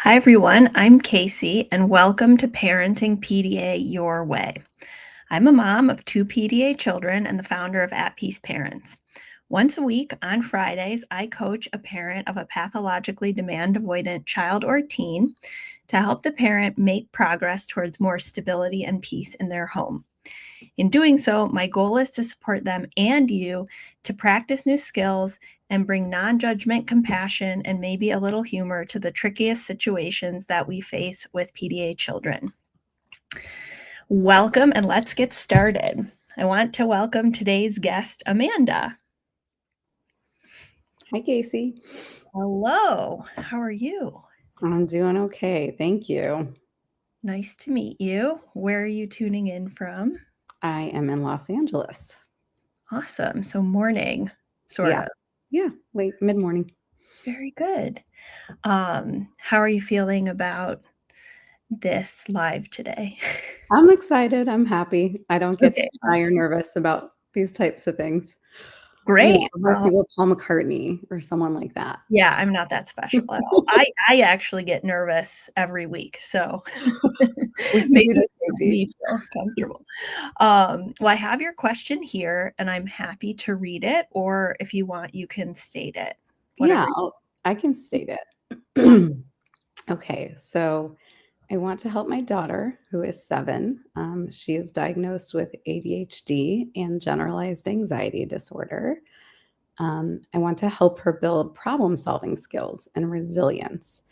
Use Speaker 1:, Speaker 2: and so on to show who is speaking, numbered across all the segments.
Speaker 1: Hi, everyone. I'm Casey, and welcome to Parenting PDA Your Way. I'm a mom of two PDA children and the founder of At Peace Parents. Once a week on Fridays, I coach a parent of a pathologically demand avoidant child or teen to help the parent make progress towards more stability and peace in their home. In doing so, my goal is to support them and you to practice new skills and bring non judgment, compassion, and maybe a little humor to the trickiest situations that we face with PDA children. Welcome, and let's get started. I want to welcome today's guest, Amanda.
Speaker 2: Hi, Casey.
Speaker 1: Hello, how are you?
Speaker 2: I'm doing okay. Thank you.
Speaker 1: Nice to meet you. Where are you tuning in from?
Speaker 2: I am in Los Angeles.
Speaker 1: Awesome. So, morning, sort
Speaker 2: Yeah.
Speaker 1: of.
Speaker 2: Yeah. Late mid-morning.
Speaker 1: Very good. How are you feeling about this live today?
Speaker 2: I'm excited. I'm happy. I don't get too
Speaker 1: Okay,
Speaker 2: shy or
Speaker 1: awesome.
Speaker 2: nervous about these types of things.
Speaker 1: Great.
Speaker 2: Unless you go Paul McCartney or someone like that.
Speaker 1: Yeah, I'm not that special at all. I actually get nervous every week, so
Speaker 2: We can
Speaker 1: maybe
Speaker 2: do this,
Speaker 1: help
Speaker 2: Casey.
Speaker 1: me feel comfortable. Well, I have your question here, and I'm happy to read it, or if you want, you can state it.
Speaker 2: Yeah,
Speaker 1: Whatever.
Speaker 2: I can state
Speaker 1: Awesome.
Speaker 2: it. Okay, so I want to help my daughter, who is 7. She is diagnosed with ADHD and generalized anxiety disorder. I want to help her build problem solving skills and resilience,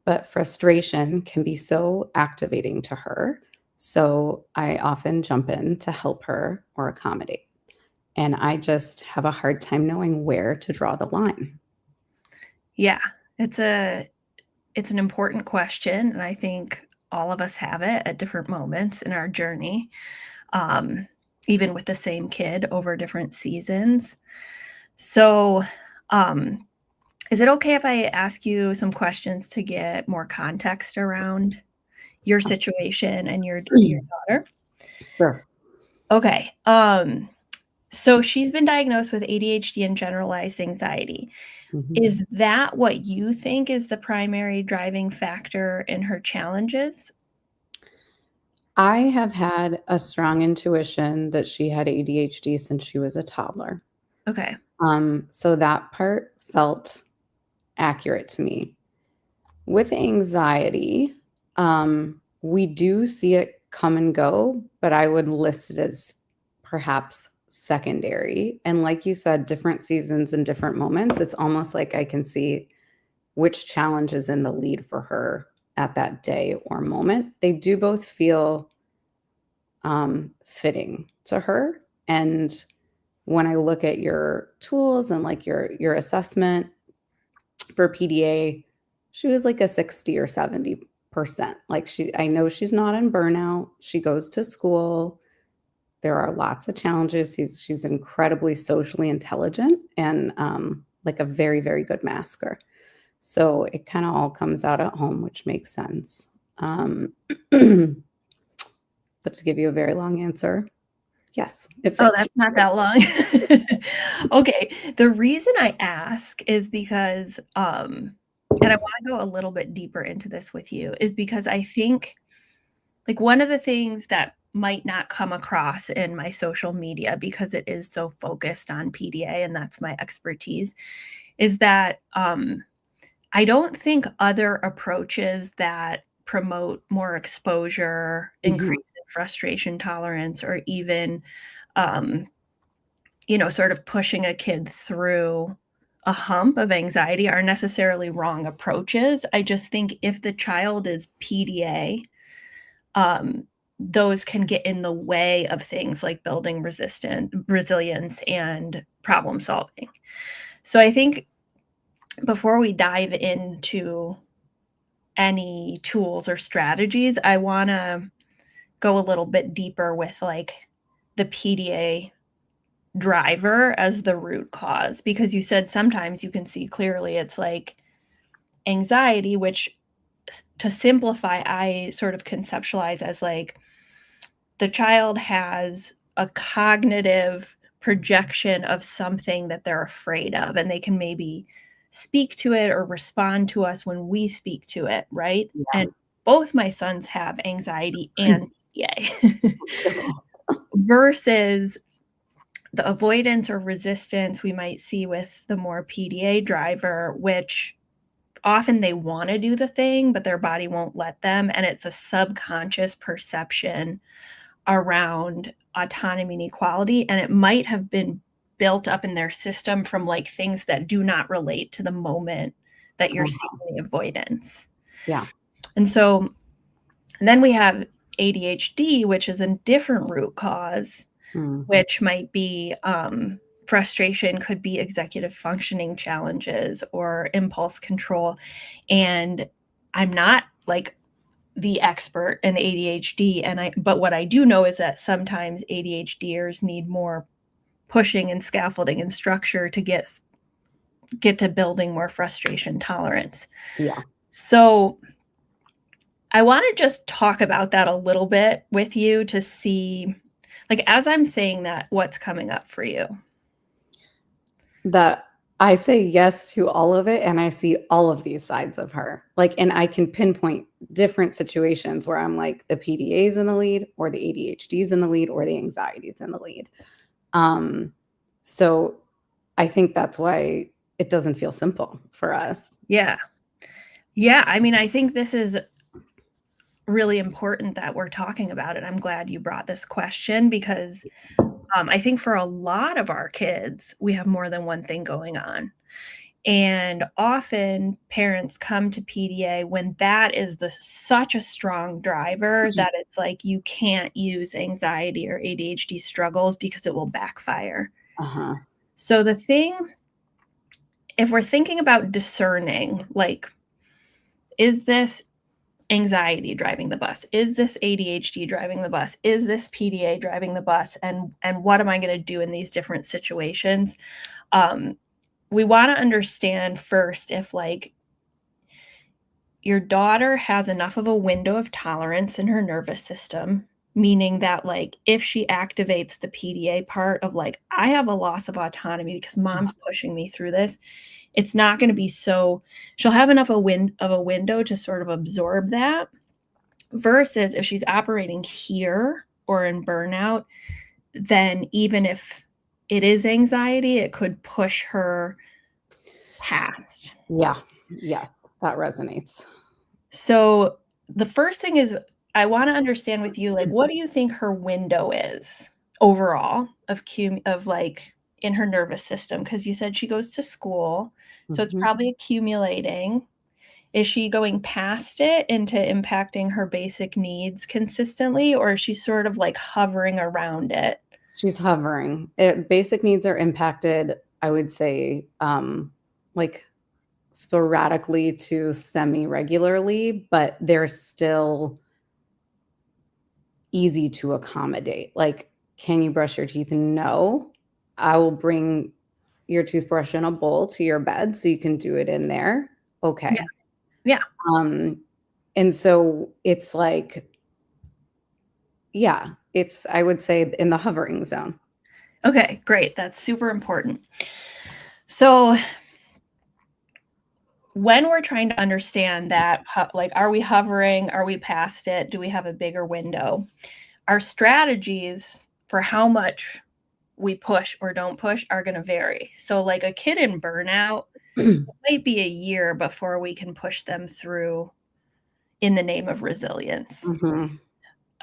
Speaker 2: but frustration can be so activating to her. So I often jump in to help her or accommodate. And I just have a hard time knowing where to draw the line.
Speaker 1: Yeah, it's an important question, and I think all of us have it at different moments in our journey, um, even with the same kid over different seasons. So, um, is it okay if I ask you some questions to get more context around your situation and your daughter?
Speaker 2: Sure.
Speaker 1: Okay. So she's been diagnosed with ADHD and generalized anxiety.
Speaker 2: Mhm.
Speaker 1: Is that what you think is the primary driving factor in her challenges?
Speaker 2: I have had a strong intuition that she had ADHD since she was a toddler.
Speaker 1: Okay.
Speaker 2: So that part felt accurate to me. With anxiety, we do see it come and go, but I would list it as perhaps secondary. And like you said, different seasons and different moments, it's almost like I can see which challenge is in the lead for her at that day or moment. They do both feel fitting to her. And when I look at your tools and like your assessment for PDA, she was like a 60 or 70%. Like I know she's not in burnout. She goes to school. There are lots of challenges. She's incredibly socially intelligent and like a very, very good masker. So it kind of all comes out at home, which makes sense. But to give you a very long answer, yes, it
Speaker 1: Oh,
Speaker 2: fits.
Speaker 1: that's not that long. Okay. The reason I ask is because, and I wanna go a little bit deeper into this with you, is because I think, like, one of the things that might not come across in my social media because it is so focused on PDA, and that's my expertise, is that, I don't think other approaches that promote more exposure,
Speaker 2: Mhm.
Speaker 1: increase in frustration tolerance, or even, um, sort of pushing a kid through a hump of anxiety are necessarily wrong approaches. I just think if the child is PDA, um, those can get in the way of things like building resilience and problem solving. So I think before we dive into any tools or strategies, I want to go a little bit deeper with like the PDA driver as the root cause, because you said sometimes you can see clearly it's like anxiety, which to simplify, I sort of conceptualize as like the child has a cognitive projection of something that they're afraid of, and they can maybe speak to it or respond to us when we speak to it, right?
Speaker 2: Yeah.
Speaker 1: And both my sons have anxiety and PDA versus the avoidance or resistance we might see with the more PDA driver, which often they want to do the thing, but their body won't let them. And it's a subconscious perception around autonomy and equality. And it might have been built up in their system from like things that do not relate to the moment that you're
Speaker 2: Uh-huh.
Speaker 1: seeing the avoidance.
Speaker 2: Yeah.
Speaker 1: And so and then we have ADHD, which is a different root cause,
Speaker 2: Mm.
Speaker 1: which might be frustration, could be executive functioning challenges or impulse control. And I'm not like the expert in ADHD, but what I do know is that sometimes ADHDers need more pushing and scaffolding and structure to get to building more frustration tolerance.
Speaker 2: Yeah.
Speaker 1: So I want to just talk about that a little bit with you to see, like, as I'm saying that, what's coming up for you?
Speaker 2: That I say yes to all of it, and I see all of these sides of her. Like, and I can pinpoint different situations where I'm like, the PDA is in the lead, or the ADHD is in the lead, or the anxiety is in the lead. So I think that's why it doesn't feel simple for us.
Speaker 1: Yeah. Yeah. I mean, I think this is really important that we're talking about it. I'm glad you brought this question because I think for a lot of our kids, we have more than one thing going on. And often parents come to PDA when that is such a strong driver that it's like you can't use anxiety or ADHD struggles because it will backfire.
Speaker 2: Uh-huh.
Speaker 1: So the thing, if we're thinking about discerning, like, is this anxiety driving the bus? Is this ADHD driving the bus? Is this PDA driving the bus? And what am I going to do in these different situations? We want to understand first if like your daughter has enough of a window of tolerance in her nervous system, meaning that like if she activates the PDA part of like I have a loss of autonomy because mom's pushing me through this, it's not going to be so she'll have enough of a window to sort of absorb that versus if she's operating here or in burnout, then even if it is anxiety, it could push her past.
Speaker 2: Yeah. Yes, that resonates.
Speaker 1: So the first thing is I want to understand with you, like, what do you think her window is overall of like in her nervous system? Because you said she goes to school, so it's
Speaker 2: Mhm.
Speaker 1: probably accumulating. Is she going past it into impacting her basic needs consistently, or is she sort of like hovering around it?
Speaker 2: She's hovering. Basic needs are impacted, I would say, like sporadically to semi-regularly, but they're still easy to accommodate. Like, can you brush your teeth? No. I will bring your toothbrush in a bowl to your bed so you can do it in there.
Speaker 1: Yeah.
Speaker 2: Okay.
Speaker 1: Yeah.
Speaker 2: Um, and so it's like, yeah, it's, I would say, in the hovering zone.
Speaker 1: Okay, great. That's super important. So when we're trying to understand that, like, are we hovering? Are we past it? Do we have a bigger window? Our strategies for how much we push or don't push are going to vary. So, like a kid in burnout, it might be a year before we can push them through in the name of resilience.
Speaker 2: Mhm.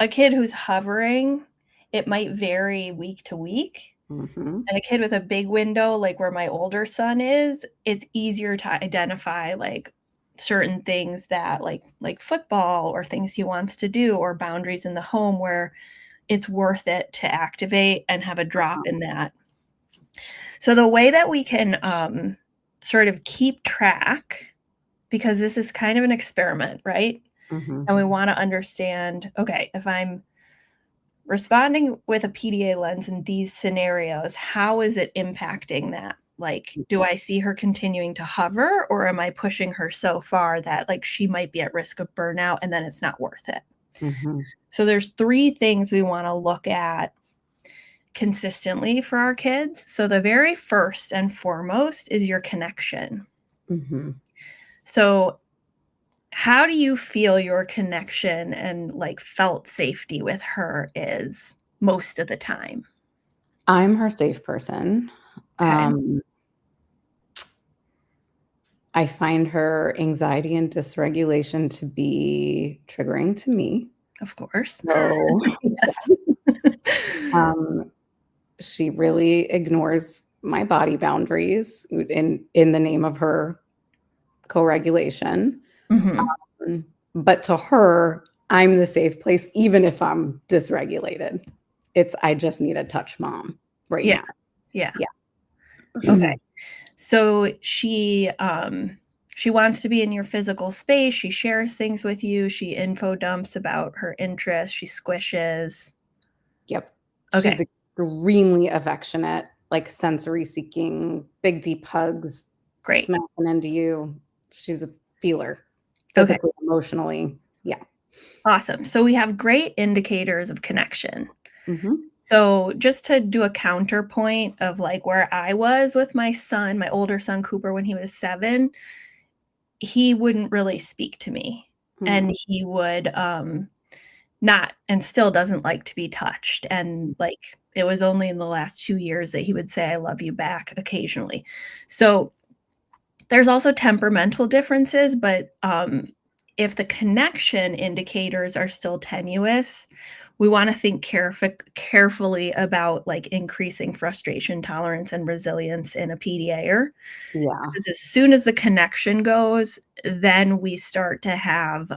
Speaker 1: A kid who's hovering, it might vary week to week.
Speaker 2: Mhm.
Speaker 1: And a kid with a big window, like where my older son is, it's easier to identify like certain things that like football or things he wants to do or boundaries in the home where it's worth it to activate and have a drop in that. So the way that we can sort of keep track, because this is kind of an experiment, right?
Speaker 2: Mhm.
Speaker 1: And we want to understand, okay, if I'm responding with a PDA lens in these scenarios, how is it impacting that? Like, do I see her continuing to hover or am I pushing her so far that like she might be at risk of burnout and then it's not worth it?
Speaker 2: Mhm.
Speaker 1: So there's three things we want to look at consistently for our kids. So the very first and foremost is your connection.
Speaker 2: Mhm.
Speaker 1: So, how do you feel your connection and, like, felt safety with her is most of the time?
Speaker 2: I'm her safe person.
Speaker 1: Okay,
Speaker 2: Um, I find her anxiety and dysregulation to be triggering to me.
Speaker 1: of course.
Speaker 2: So,
Speaker 1: Yes.
Speaker 2: um, she really ignores my body boundaries in the name of her co-regulation.
Speaker 1: Mhm.
Speaker 2: But to her, I'm the safe place even if I'm dysregulated. It's, "I just need a touch, mom, right
Speaker 1: Yeah,
Speaker 2: now."
Speaker 1: yeah.
Speaker 2: Yeah.
Speaker 1: Okay. So she wants to be in your physical space, she shares things with you, she info dumps about her interests, she squishes.
Speaker 2: Yep.
Speaker 1: Okay,
Speaker 2: She's extremely affectionate, like, sensory seeking, big, deep hugs,
Speaker 1: great.
Speaker 2: smacking into you. She's a feeler,
Speaker 1: Okay,
Speaker 2: physically, emotionally. Yeah.
Speaker 1: awesome. So we have great indicators of connection.
Speaker 2: Mhm.
Speaker 1: So just to do a counterpoint of, like, where I was with my son, my older son, Cooper, when he was 7, he wouldn't really speak to me, and
Speaker 2: Mm.
Speaker 1: he would, not and still doesn't like to be touched, and, like, it was only in the last 2 years that he would say, "I love you" back occasionally. So, there's also temperamental differences, but, if the connection indicators are still tenuous, we wanna think carefully about, like, increasing frustration tolerance and resilience in a PDA'er,
Speaker 2: Yeah.
Speaker 1: because as soon as the connection goes, then we start to have,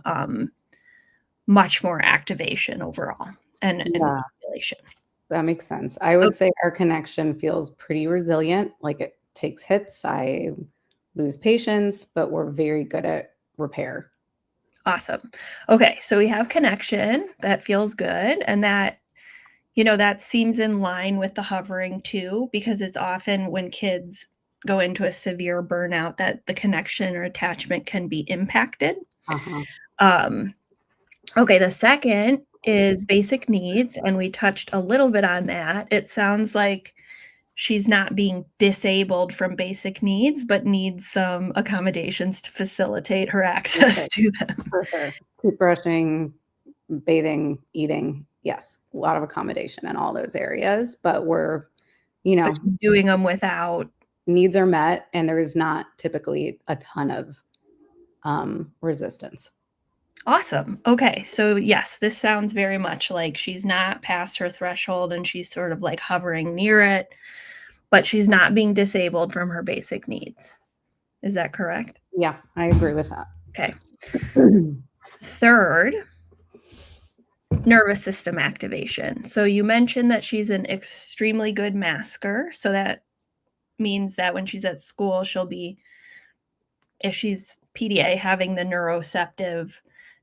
Speaker 1: much more activation overall and
Speaker 2: Yeah.
Speaker 1: stimulation.
Speaker 2: That makes sense. I
Speaker 1: Oh,
Speaker 2: would say our connection feels pretty resilient, like, it takes hits, I lose patience, but we're very good at repair.
Speaker 1: awesome. Okay, so we have connection, that feels good, and that seems in line with the hovering too, because it's often when kids go into a severe burnout that the connection or attachment can be impacted.
Speaker 2: Uh-huh.
Speaker 1: Um, okay, the second is basic needs, and we touched a little bit on that. It sounds like she's not being disabled from basic needs, but needs some accommodations to facilitate her access
Speaker 2: Okay,
Speaker 1: to them.
Speaker 2: for sure. Keep brushing, bathing, eating, yes, a lot of accommodation in all those areas, but we're, you
Speaker 1: But
Speaker 2: know,
Speaker 1: she's doing them without.
Speaker 2: needs are met, and there is not typically a ton of, resistance.
Speaker 1: Awesome. Okay, so yes, this sounds very much like she's not past her threshold and she's sort of, like, hovering near it, but she's not being disabled from her basic needs. Is that correct?
Speaker 2: Yeah, I agree with that.
Speaker 1: Okay. Third, nervous system activation. So you mentioned that she's an extremely good masker, so that means that when she's at school, she'll be, if she's PDA, having the neuroceptive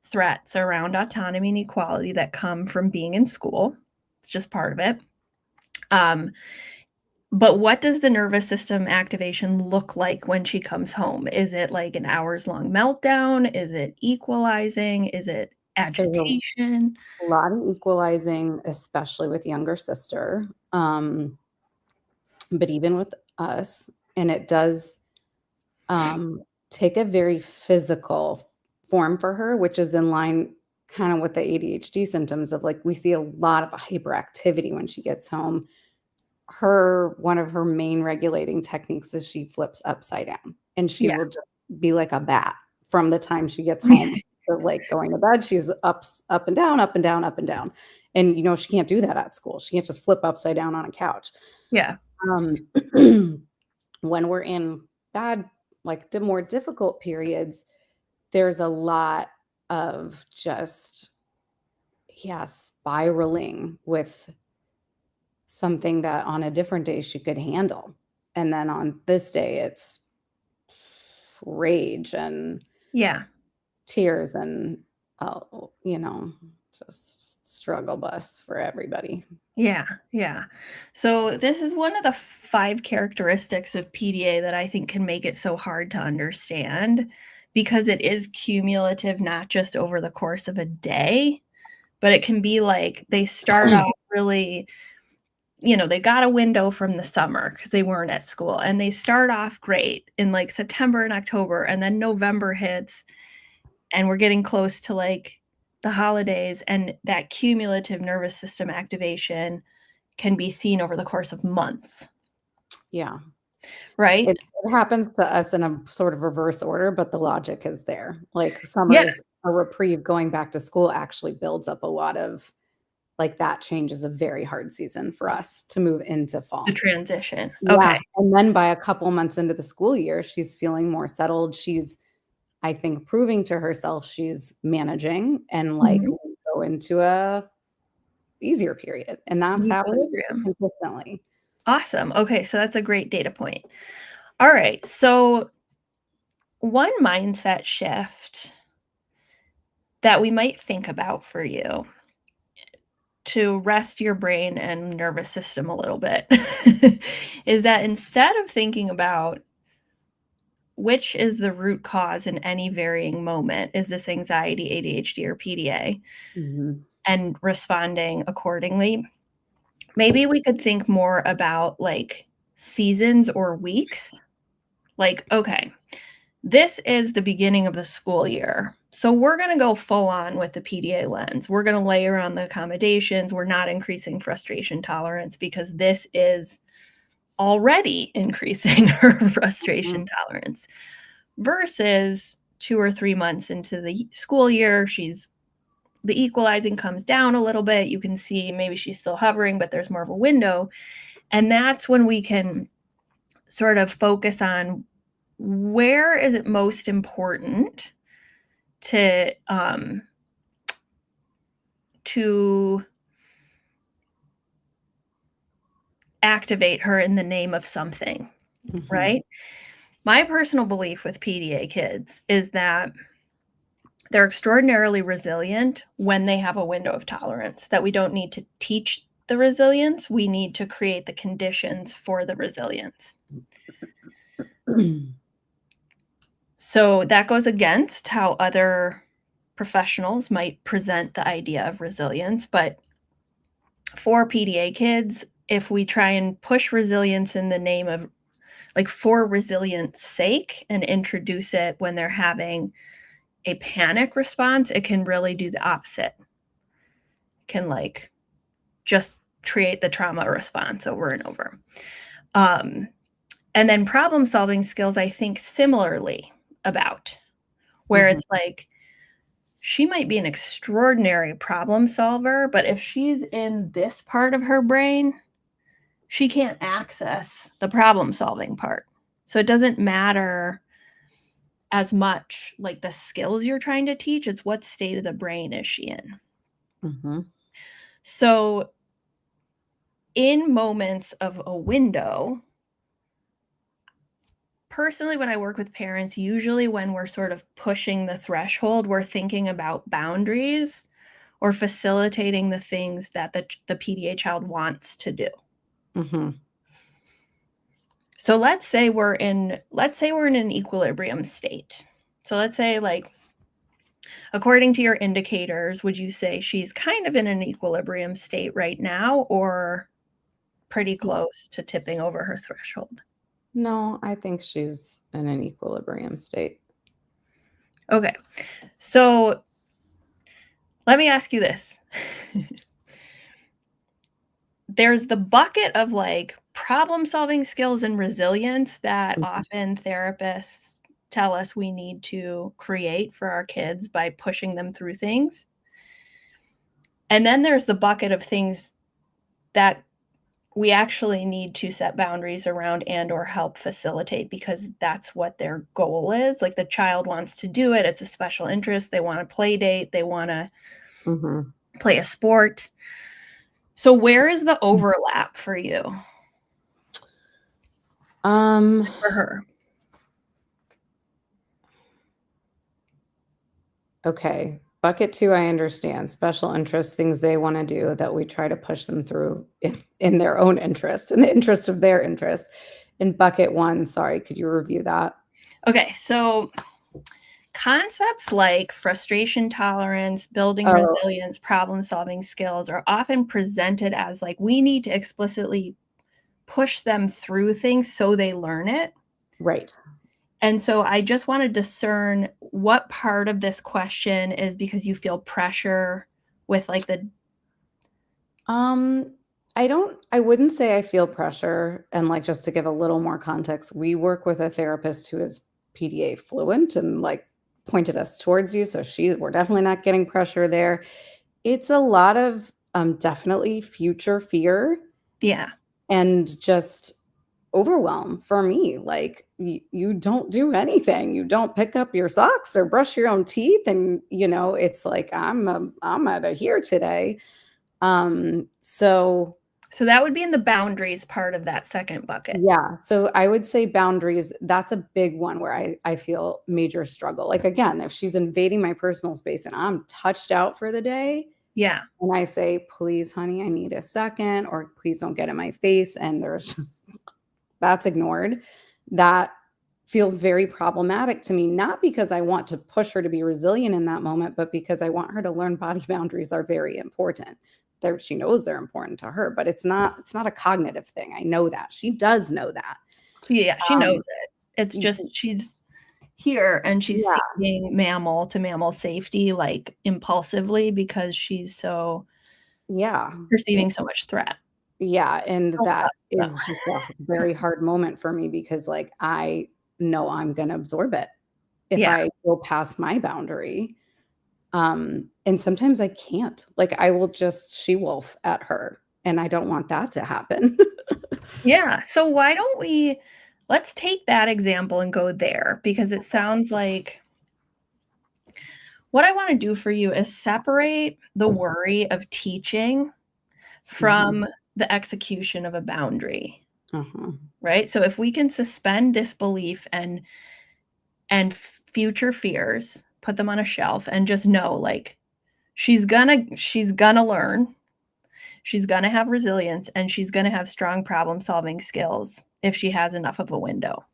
Speaker 1: threats around autonomy and equality that come from being in school. It's just part of it. Um, but what does the nervous system activation look like when she comes home? Is it like an hours long meltdown? Is it equalizing? Is it
Speaker 2: There's
Speaker 1: agitation?
Speaker 2: a lot of equalizing, especially with younger sister, but even with us, and it does, um, take a very physical form for her, which is in line kinda with the ADHD symptoms of, like, we see a lot of hyperactivity when she gets home. One of her main regulating techniques is she flips upside down, and she
Speaker 1: Yeah.
Speaker 2: will just be like a bat from the time she gets home to, like, going to bed, she's up and down, up and down, up and down, and, she can't do that at school, she can't just flip upside down on a couch.
Speaker 1: Yeah.
Speaker 2: Um, when we're in bad, like, more difficult periods, there's a lot of just, yeah, spiraling with something that on a different day she could handle. And then on this day, it's rage and
Speaker 1: Yeah.
Speaker 2: tears and, oh, just struggle bus for everybody.
Speaker 1: Yeah. Yeah. So this is one of the 5 characteristics of PDA that I think can make it so hard to understand, because it is cumulative, not just over the course of a day, but it can be like they start off really they got a window from the summer because they weren't at school, and they start off great in like September and October, and then November hits, and we're getting close to like the holidays, and that cumulative nervous system activation can be seen over the course of months,
Speaker 2: Yeah.
Speaker 1: right?
Speaker 2: It happens to us in a sort of reverse order, but the logic is there. Like,
Speaker 1: Yeah,
Speaker 2: summer's a reprieve, going back to school actually builds up a lot of like, that change is a very hard season for us to move into
Speaker 1: the
Speaker 2: fall.
Speaker 1: transition.
Speaker 2: Yeah,
Speaker 1: Okay.
Speaker 2: and then by a couple months into the school year, she's feeling more settled. She's, I think, proving to herself she's managing, and, like,
Speaker 1: Mhm.
Speaker 2: we go into a easier period, and that's happened
Speaker 1: Equilibrium.
Speaker 2: consistently.
Speaker 1: Awesome. Okay, so that's a great data point. All right. So one mindset shift that we might think about for you to rest your brain and nervous system a little bit is that instead of thinking about which is the root cause in any varying moment, is this anxiety, ADHD, or PDA,
Speaker 2: Mhm,
Speaker 1: and responding accordingly, maybe we could think more about like seasons or weeks. Like, okay, this is the beginning of the school year. So we're going to go full on with the PDA lens. We're going to layer on the accommodations. We're not increasing frustration tolerance because this is already increasing her
Speaker 2: mhm,
Speaker 1: frustration tolerance. Versus 2 or 3 months into the school year, the equalizing comes down a little bit. You can see maybe she's still hovering, but there's more of a window. And that's when we can sort of focus on where is it most important to to activate her in the name of something,
Speaker 2: mhm,
Speaker 1: right? My personal belief with PDA kids is that they're extraordinarily resilient when they have a window of tolerance, that we don't need to teach the resilience, we need to create the conditions for the resilience. So that goes against how other professionals might present the idea of resilience, but for PDA kids, if we try and push resilience in the name of like for resilience sake and introduce it when they're having a panic response, it can really do the opposite. Can like just create the trauma response over and over. Um, and then problem solving skills, I think similarly about where
Speaker 2: mhm,
Speaker 1: it's like she might be an extraordinary problem solver, but if she's in this part of her brain, she can't access the problem solving part. So it doesn't matter as much like the skills you're trying to teach, it's what state of the brain is she in.
Speaker 2: mhm,
Speaker 1: So in moments of a window, personally, when I work with parents, usually when we're sort of pushing the threshold, we're thinking about boundaries or facilitating the things that the PDA child wants to do.
Speaker 2: mhm,
Speaker 1: So let's say we're in an equilibrium state. So let's say like according to your indicators, would you say she's kind of in an equilibrium state right now or pretty
Speaker 2: yeah.
Speaker 1: close to tipping over her threshold?
Speaker 2: No, I think she's in an equilibrium state.
Speaker 1: Okay. So let me ask you this. There's the bucket of like problem solving skills and resilience that
Speaker 2: Mhm,
Speaker 1: often therapists tell us we need to create for our kids by pushing them through things. And then there's the bucket of things that we actually need to set boundaries around and or help facilitate because that's what their goal is. Like the child wants to do it, it's a special interest, they want to play date, they want to
Speaker 2: mhm.
Speaker 1: play a sport. So where is the overlap for you,
Speaker 2: Um,
Speaker 1: for her?
Speaker 2: okay. Bucket 2, I understand. Special interests, things they wanna do that we try to push them through in their own interest, in the interest of their interest. In bucket 1, sorry, could you review that?
Speaker 1: Okay, so concepts like frustration tolerance, building
Speaker 2: Oh,
Speaker 1: resilience, problem solving skills are often presented as like we need to explicitly push them through things so they learn it.
Speaker 2: right.
Speaker 1: And so I just want to discern what part of this question is because you feel pressure with like the
Speaker 2: Um, I wouldn't say I feel pressure. And like, just to give a little more context, we work with a therapist who is PDA fluent and like pointed us towards you. So we're definitely not getting pressure there. It's a lot of definitely future fear
Speaker 1: yeah.
Speaker 2: and just overwhelm for me. Like you don't do anything. You don't pick up your socks or brush your own teeth. And it's like I'm out of here today. So
Speaker 1: So that would be in the boundaries part of that second bucket.
Speaker 2: yeah, so I would say boundaries, that's a big one where I feel major struggle. Like again, if she's invading my personal space and I'm touched out for the day,
Speaker 1: Yeah.
Speaker 2: and I say, "Please, honey, I need a second," or "Please don't get in my face," and there's just that's ignored. That feels very problematic to me, not because I want to push her to be resilient in that moment, but because I want her to learn body boundaries are very important. She knows they're important to her, but it's not a cognitive thing. I know that. She does know that.
Speaker 1: Yeah, she
Speaker 2: Um,
Speaker 1: knows it. It's just she's here and she's
Speaker 2: yeah,
Speaker 1: seeking mammal to mammal safety like impulsively because she's so
Speaker 2: yeah.
Speaker 1: perceiving so much threat.
Speaker 2: Yeah, and
Speaker 1: Oh,
Speaker 2: that
Speaker 1: so
Speaker 2: is just a very hard moment for me because, like, I know I'm gonna absorb it if
Speaker 1: yeah.
Speaker 2: I go past my boundary, and sometimes I can't. Like, I will just she-wolf at her, and I don't want that to happen.
Speaker 1: Yeah, so why don't we let's take that example and go there because it sounds like what I wanna do for you is separate the worry of teaching
Speaker 2: Mhm,
Speaker 1: from the execution of a boundary,
Speaker 2: uh-huh,
Speaker 1: right? So if we can suspend disbelief and future fears, put them on a shelf and just know like she's gonna learn, she's gonna have resilience, and she's gonna have strong problem solving skills if she has enough of a window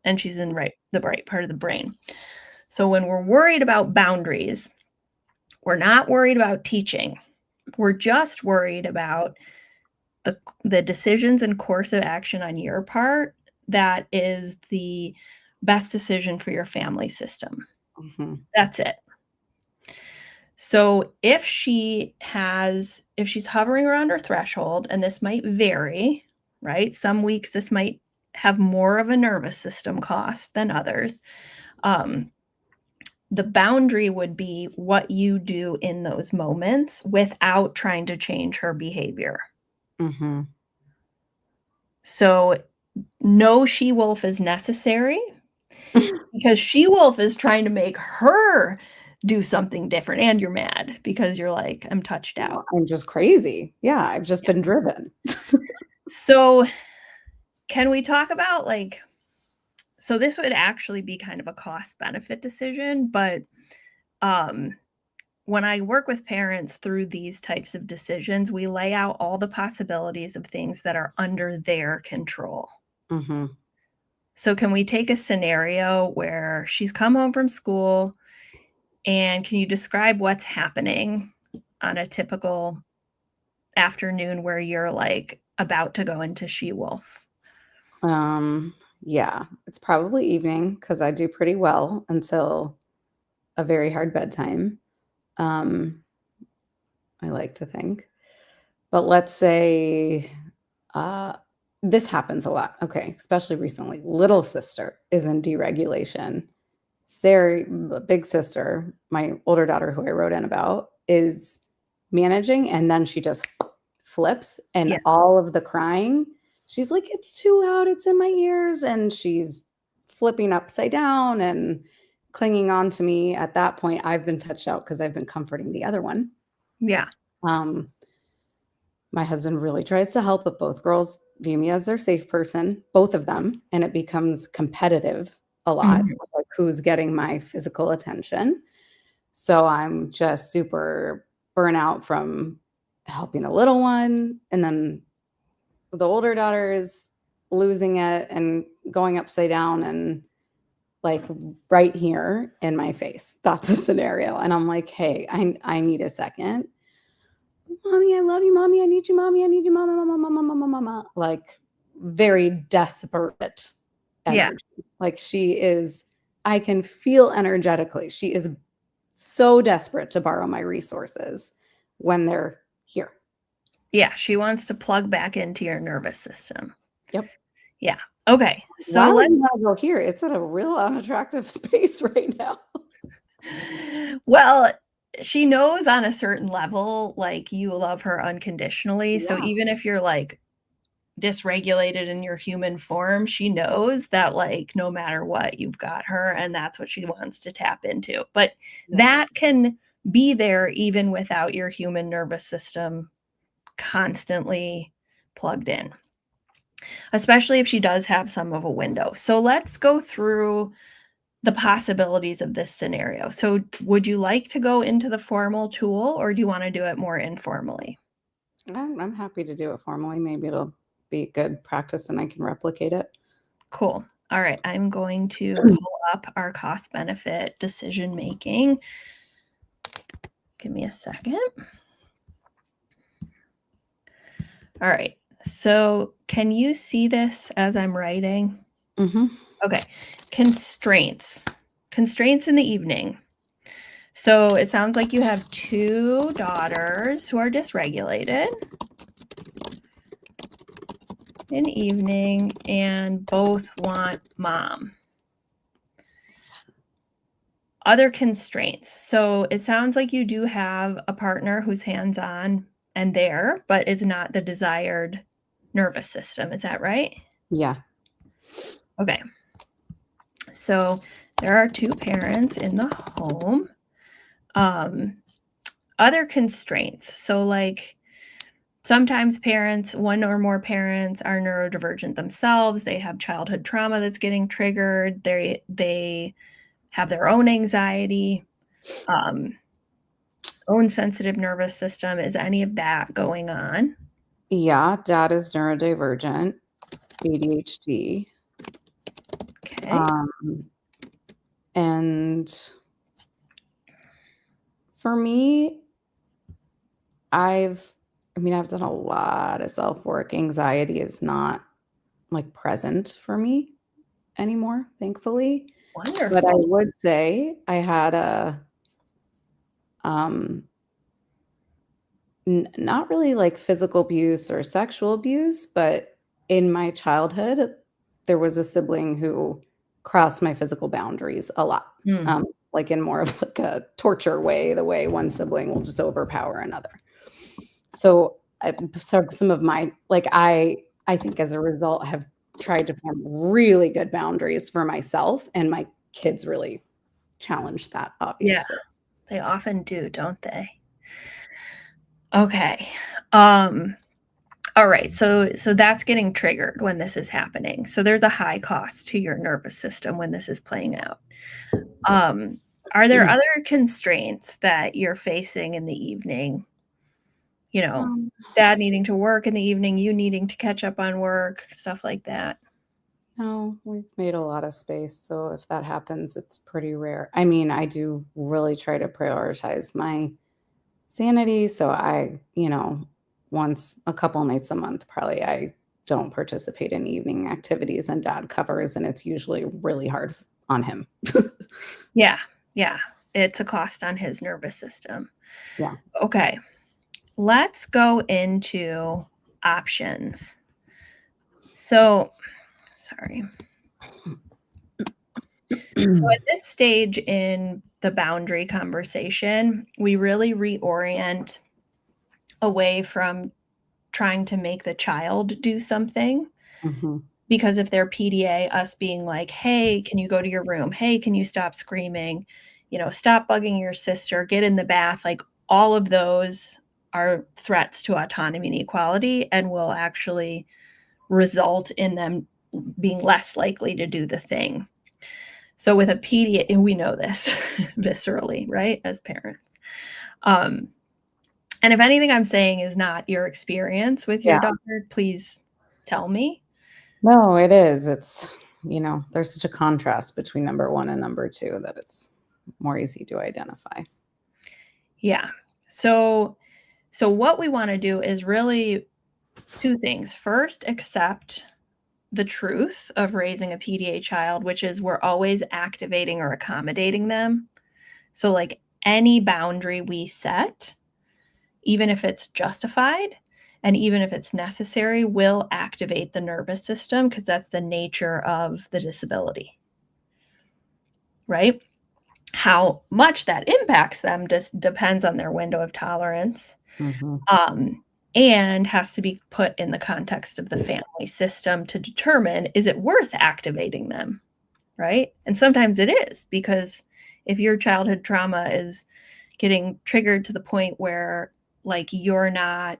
Speaker 1: and she's in the right part of the brain. So when we're worried about boundaries, we're not worried about teaching. We're just worried about the decisions and course of action on your part that is the best decision for your family system.
Speaker 2: mhm,
Speaker 1: That's it. So if she's hovering around her threshold, and this might vary, right? Some weeks this might have more of a nervous system cost than others. Um, the boundary would be what you do in those moments without trying to change her behavior.
Speaker 2: mhm.
Speaker 1: So no she wolf is necessary because she wolf is trying to make her do something different and you're mad because you're like I'm touched
Speaker 2: Well,
Speaker 1: out.
Speaker 2: I'm just crazy. Yeah, I've just
Speaker 1: Yeah.
Speaker 2: been driven.
Speaker 1: So can we talk about like so this would actually be kind of a cost benefit decision, but um when I work with parents through these types of decisions, we lay out all the possibilities of things that are under their control.
Speaker 2: Mhm.
Speaker 1: So can we take a scenario where she's come home from school and can you describe what's happening on a typical afternoon where you're like about to go into she wolf?
Speaker 2: Yeah, it's probably evening because I do pretty well until a very hard bedtime. Um, I like to think. But let's say, uh, this happens a lot, okay, especially recently. Little sister is in deregulation. Sarah, big sister, my older daughter who I wrote in about, is managing, and then she just flips, and
Speaker 1: Yeah.
Speaker 2: all of the crying, she's like, "It's too loud, it's in my ears," and she's flipping upside down and clinging on to me. At that point, I've been touched out because 'cause I've been comforting the other one.
Speaker 1: Yeah.
Speaker 2: Um, my husband really tries to help, but both girls view me as their safe person, both of them, and it becomes competitive a lot,
Speaker 1: Mhm.
Speaker 2: like who's getting my physical attention. So I'm just super burnout from helping the little one, and then the older daughter is losing it and going upside down, and like right here in my face. That's a scenario. And I'm like, hey, I need a second. Mommy, I love you, mommy. I need you, mommy. I need you, mama, mama, mama, mama, mama. Like very desperate
Speaker 1: Yeah.
Speaker 2: energy. Like she is, I can feel energetically. She is so desperate to borrow my resources when they're here.
Speaker 1: Yeah, she wants to plug back into your nervous system.
Speaker 2: Yep.
Speaker 1: Yeah. Okay.
Speaker 2: Why
Speaker 1: So
Speaker 2: would you
Speaker 1: let's
Speaker 2: want to go here? It's at a real unattractive space right now.
Speaker 1: well, she knows on a certain level, like, you love her unconditionally, so
Speaker 2: Yeah.
Speaker 1: even if you're, like, dysregulated in your human form, she knows that, like, no matter what, you've got her, and that's what she wants to tap into. But
Speaker 2: Yeah.
Speaker 1: that can be there even without your human nervous system constantly plugged in, especially if she does have some of a window. So let's go through the possibilities of this scenario. So, would you like to go into the formal tool or do you want to do it more informally?
Speaker 2: I'm happy to do it formally. Maybe it'll be good practice and I can replicate it.
Speaker 1: Cool. All right. I'm going to pull up our cost benefit decision making. Give me a second. All right. So, can you see this as I'm writing?
Speaker 2: Mm-hmm.
Speaker 1: Okay. Constraints. Constraints in the evening. So, it sounds like you have two daughters who are dysregulated in the evening and both want mom. Other constraints. So it sounds like you do have a partner who's hands on and there, but is not the desired nervous system. Is that right?
Speaker 2: Yeah.
Speaker 1: Okay. So there are two parents in the home. Other constraints. So, like, sometimes parents, one or more parents, are neurodivergent themselves. They have childhood trauma that's getting triggered. They have their own anxiety, um, own sensitive nervous system. Is any of that going on?
Speaker 2: Yeah. Dad is neurodivergent, ADHD.
Speaker 1: Okay.
Speaker 2: Um, and for me, I've done a lot of self work. Anxiety is not like present for me anymore, thankfully. But I
Speaker 1: Wonderful.
Speaker 2: would say I had a um not really like physical abuse or sexual abuse, but in my childhood, there was a sibling who crossed my physical boundaries a lot,
Speaker 1: Hmm.
Speaker 2: like in more of like a torture way, the way one sibling will just overpower another. So, some of my like I think as a result have tried to form really good boundaries for myself, and my kids really challenged that,
Speaker 1: Yeah,
Speaker 2: obviously.
Speaker 1: they often do, don't they? Okay. Um, all right. So that's getting triggered when this is happening. So there's a high cost to your nervous system when this is playing out. Um, are there other constraints that you're facing in the evening? You know,
Speaker 2: Um,
Speaker 1: dad needing to work in the evening, you needing to catch up on work, stuff like that.
Speaker 2: no, we've made a lot of space, so if that happens, it's pretty rare. I mean, I do really try to prioritize my sanity, so once a couple nights a month, probably I don't participate in evening activities and dad covers, and it's usually really hard on him.
Speaker 1: Yeah. Yeah. It's a cost on his nervous system.
Speaker 2: Yeah.
Speaker 1: Okay. Let's go into options. So, sorry. So at this stage in the boundary conversation, we really reorient away from trying to make the child do something.
Speaker 2: Mhm.
Speaker 1: Because if they're PDA, us being like, hey, can you go to your room? Hey, can you stop screaming? Stop bugging your sister, get in the bath. Like, all of those are threats to autonomy and equality and will actually result in them being less likely to do the thing. So with a PDA, and we know this viscerally, right, as parents. Um, and if anything I'm saying is not your experience with your
Speaker 2: Yeah.
Speaker 1: daughter, please tell me.
Speaker 2: No, it is. there's such a contrast between number 1 and number 2 that it's more easy to identify.
Speaker 1: Yeah. So what we want to do is really 2 things. First, accept the truth of raising a PDA child, which is we're always activating or accommodating them. So like any boundary we set, even if it's justified and even if it's necessary, will activate the nervous system because that's the nature of the disability, right? How much that impacts them just depends on their window of tolerance,
Speaker 2: Mhm.
Speaker 1: and has to be put in the context of the family system to determine, is it worth activating them, right? And sometimes it is, because if your childhood trauma is getting triggered to the point where like you're not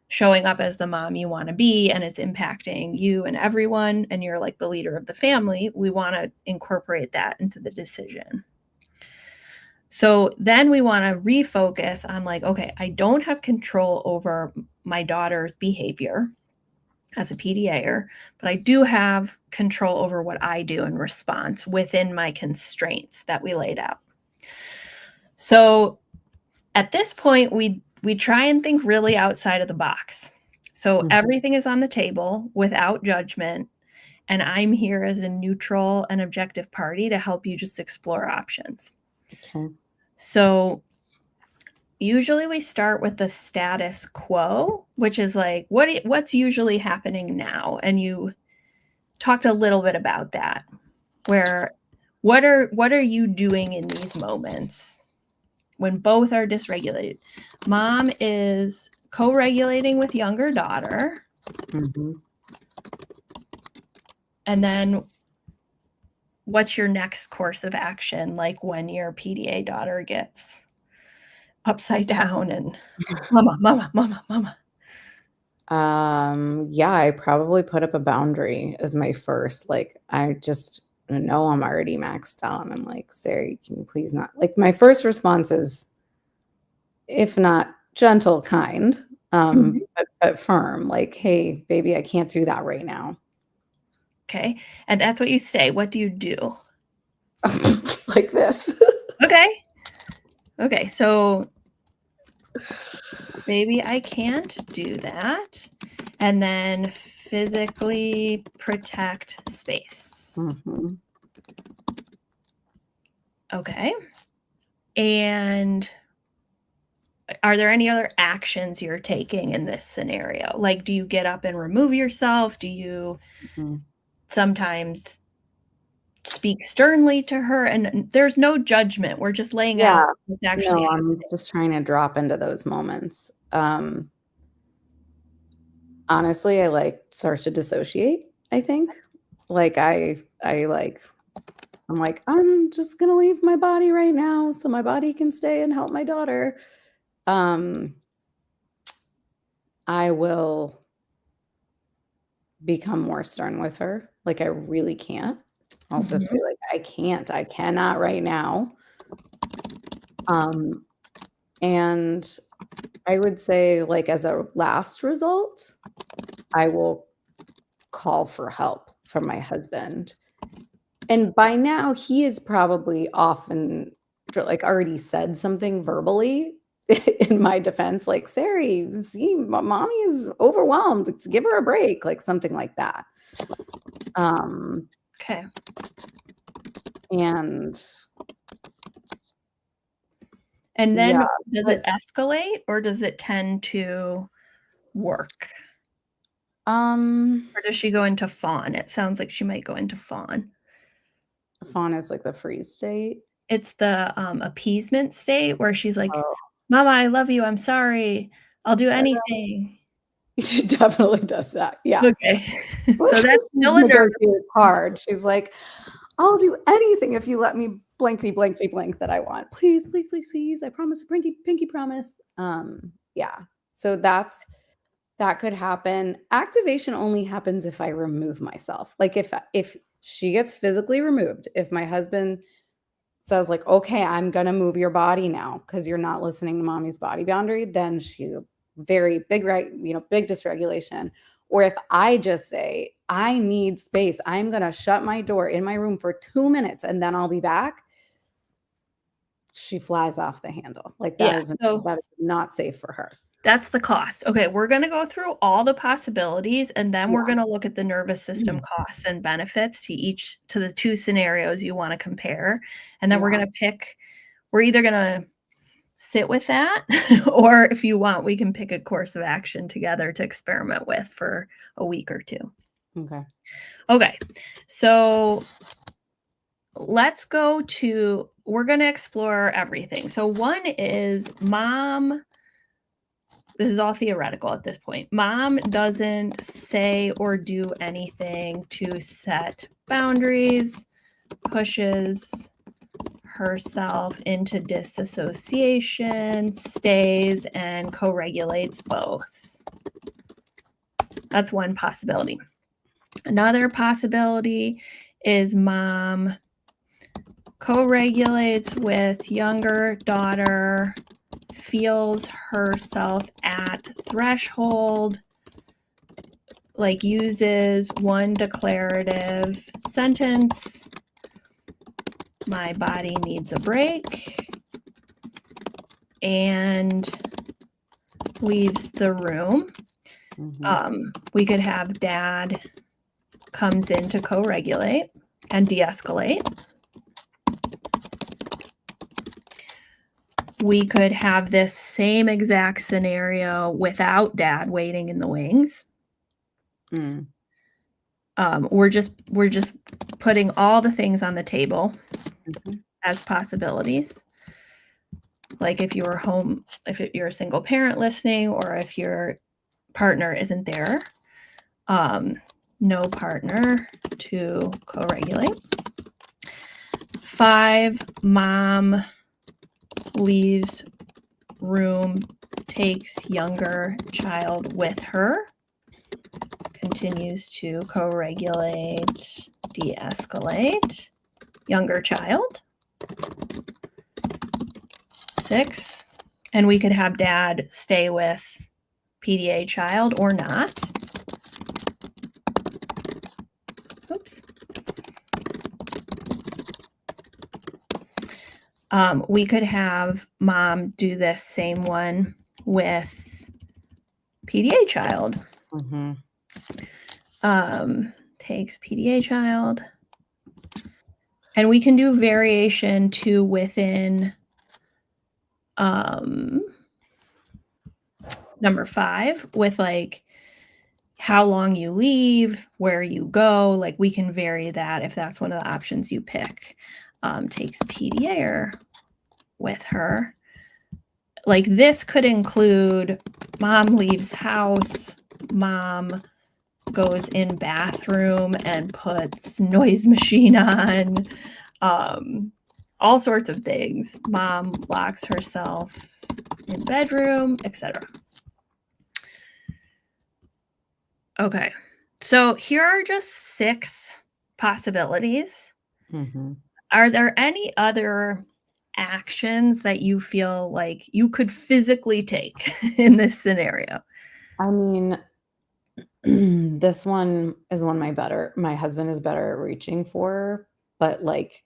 Speaker 1: showing up as the mom you want to be and it's impacting you and everyone and you're like the leader of the family, we want to incorporate that into the decision. So then we want to refocus on like, okay, I don't have control over my daughter's behavior as a PDAer, but I do have control over what I do in response within my constraints that we laid out. So at this point, we try and think really outside of the box. So everything is on the table without judgment, and I'm here as a neutral and objective party to help you just explore options.
Speaker 2: Okay.
Speaker 1: So usually we start with the status quo, which is like what's usually happening now, and you talked a little bit about that. Where what are you doing in these moments when both are dysregulated? Mom is co-regulating with younger daughter.
Speaker 2: Mhm.
Speaker 1: And then what's your next course of action, like when your PDA daughter gets upside down and mama, mama, mama, mama?
Speaker 2: Yeah, I probably put up a boundary as my first, like, I just know I'm already maxed out, and I'm like, "Sari, can you please not," like, my first response is, if not gentle, kind,
Speaker 1: Mhm.
Speaker 2: but firm, like, "Hey, baby, I can't do that right now."
Speaker 1: Okay. And that's what you say. What do you do?
Speaker 2: Like this.
Speaker 1: Okay. Okay. So, baby, I can't do that. And then physically protect space.
Speaker 2: Mhm.
Speaker 1: Okay. And are there any other actions you're taking in this scenario? Like, do you get up and remove yourself? Do you
Speaker 2: Mhm.
Speaker 1: sometimes speak sternly to her? And there's no judgment. We're just laying
Speaker 2: Yeah.
Speaker 1: out what's actually
Speaker 2: No, I'm
Speaker 1: happening.
Speaker 2: just trying to drop into those moments. Honestly, I, like, start to dissociate, I think. Like, I'm like, "I'm just gonna leave my body right now so my body can stay and help my daughter." Um, I will become more stern with her, like, I really can't. I'll just be
Speaker 1: Mhm.
Speaker 2: like, I cannot right now." Um, and I would say, like, as a last result, I will call for help from my husband. And by now, he is probably often like, already said something verbally in my defense, like, "Sari, see, mommy is overwhelmed. Give her a break," like, something like that. Um,
Speaker 1: Okay.
Speaker 2: and
Speaker 1: And then
Speaker 2: yeah,
Speaker 1: does
Speaker 2: but,
Speaker 1: it escalate or does it tend to work?
Speaker 2: um,
Speaker 1: Or does she go into fawn? It sounds like she might go into fawn.
Speaker 2: fawn is like the freeze state.
Speaker 1: It's the, appeasement state where she's like,
Speaker 2: Oh,
Speaker 1: "Mama, I love you. I'm sorry. I'll do
Speaker 2: yeah,
Speaker 1: anything."
Speaker 2: she definitely does that, yeah.
Speaker 1: Okay.
Speaker 2: Well,
Speaker 1: So
Speaker 2: she
Speaker 1: that's still a nervous
Speaker 2: negotiates hard. She's like, "I'll do anything if you let me blankety, blankety, blank that I want. Please, please, please, please. I promise, pinky promise." Yeah. So that could happen. Activation only happens if I remove myself. Like, if she gets physically removed, if my husband says like, "Okay, I'm gonna move your body now because you're not listening to mommy's body boundary," then she very big, right, big dysregulation. Or if I just say, I need space. I'm going to shut my door in my room for 2 minutes and then I'll be back. She flies off the handle. Like
Speaker 1: Yeah,
Speaker 2: that
Speaker 1: so
Speaker 2: is not safe for her.
Speaker 1: that's the cost. Okay, we're gonna go through all the possibilities, and then we're
Speaker 2: Yeah.
Speaker 1: gonna look at the nervous system costs and benefits to the 2 scenarios you wanna compare, and then we're
Speaker 2: Yeah.
Speaker 1: gonna pick we're either gonna sit with that, or if you want, we can pick a course of action together to experiment with for a week or 2.
Speaker 2: Okay.
Speaker 1: Okay, so we're gonna explore everything. So one is mom. This is all theoretical at this point. Mom doesn't say or do anything to set boundaries, pushes herself into disassociation, stays, and co regulates both. That's one possibility. Another possibility is mom co regulates with younger daughter, feels herself at threshold, like uses one declarative sentence, my body needs a break, and leaves the room. We could have dad comes in to co-regulate and de-escalate. We could have this same exact scenario without dad waiting in the wings. We're just putting all the things on the table as possibilities. Like if you're home, if you're a single parent listening, or if your partner isn't there, no partner to co-regulate. 5, mom leaves room, takes younger child with her, continues to co-regulate, de-escalate, younger child. 6, and we could have dad stay with PDA child or not. Oops. We could have mom do this same one with PDA child. Takes PDA child. And we can do variation to within number 5 with like how long you leave, where you go. Like we can vary that if that's one of the options you pick. Takes PDA with her. Like this could include mom leaves house, mom goes in bathroom and puts noise machine on, all sorts of things. Mom locks herself in bedroom, etc. Okay, so here are just 6 possibilities. Are there any other actions that you feel like you could physically take in this scenario?
Speaker 2: I mean, this one is one my husband is better at reaching for, but like